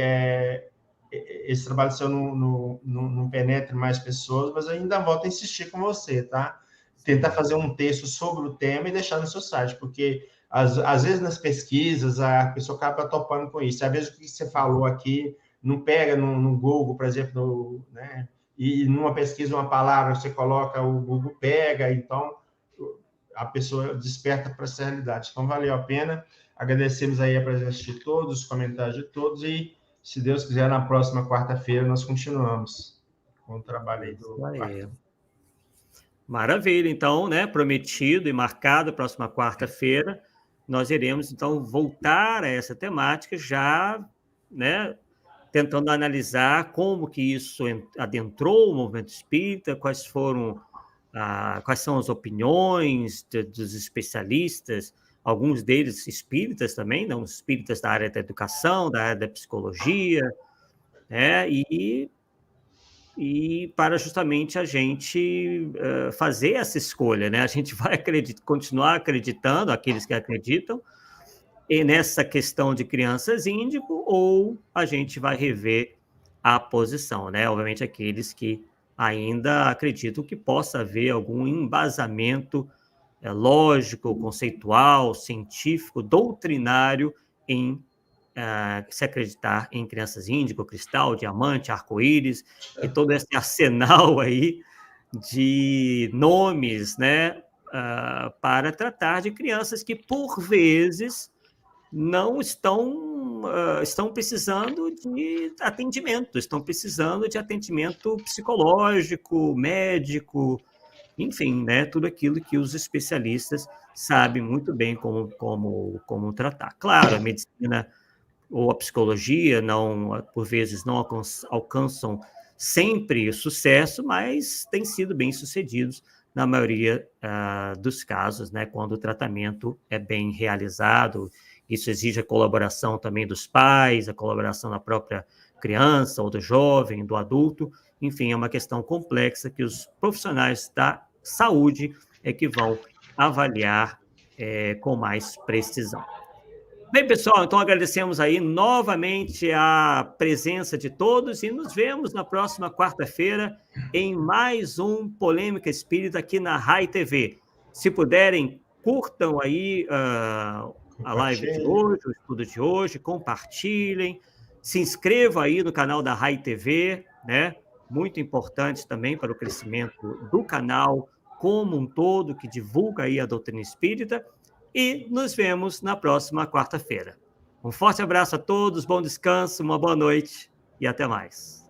esse trabalho seu não penetre mais pessoas, mas eu ainda volto a insistir com você, tá? Tentar fazer um texto sobre o tema e deixar no seu site, porque às vezes nas pesquisas a pessoa acaba topando com isso. Às vezes o que você falou aqui não pega no Google, por exemplo, né? E numa pesquisa uma palavra você coloca, o Google pega, então a pessoa desperta para essa realidade. Então valeu a pena. Agradecemos aí a presença de todos, os comentários de todos e, se Deus quiser, na próxima quarta-feira nós continuamos com o trabalho aí do quarto. Maravilha, então, né? Prometido e marcado, próxima quarta-feira, nós iremos, então, voltar a essa temática já, né? Tentando analisar como que isso adentrou o movimento espírita, quais são as opiniões dos especialistas, alguns deles espíritas também, não espíritas da área da educação, da área da psicologia, né? E para justamente a gente fazer essa escolha, né? A gente vai continuar acreditando, aqueles que acreditam, nessa questão de crianças índigo, ou a gente vai rever a posição, né? Obviamente aqueles que ainda acreditam que possa haver algum embasamento lógico, conceitual, científico, doutrinário em se acreditar em crianças índigo, cristal, diamante, arco-íris, e todo esse arsenal aí de nomes, né, para tratar de crianças que, por vezes, não estão precisando de atendimento, estão precisando de atendimento psicológico, médico, enfim, né, tudo aquilo que os especialistas sabem muito bem como tratar. Claro, a medicina ou a psicologia por vezes não alcançam sempre sucesso, mas têm sido bem-sucedidos na maioria dos casos, né, quando o tratamento é bem realizado. Isso exige a colaboração também dos pais, a colaboração da própria criança ou do jovem, do adulto. Enfim, é uma questão complexa que os profissionais da saúde é que vão avaliar com mais precisão. Bem, pessoal, então agradecemos aí novamente a presença de todos e nos vemos na próxima quarta-feira em mais um Polêmica Espírita aqui na RAI TV. Se puderem, curtam aí a live de hoje, o estudo de hoje, compartilhem, se inscrevam aí no canal da RAI TV, né? Muito importante também para o crescimento do canal como um todo, que divulga aí a doutrina espírita. E nos vemos na próxima quarta-feira. Um forte abraço a todos, bom descanso, uma boa noite e até mais.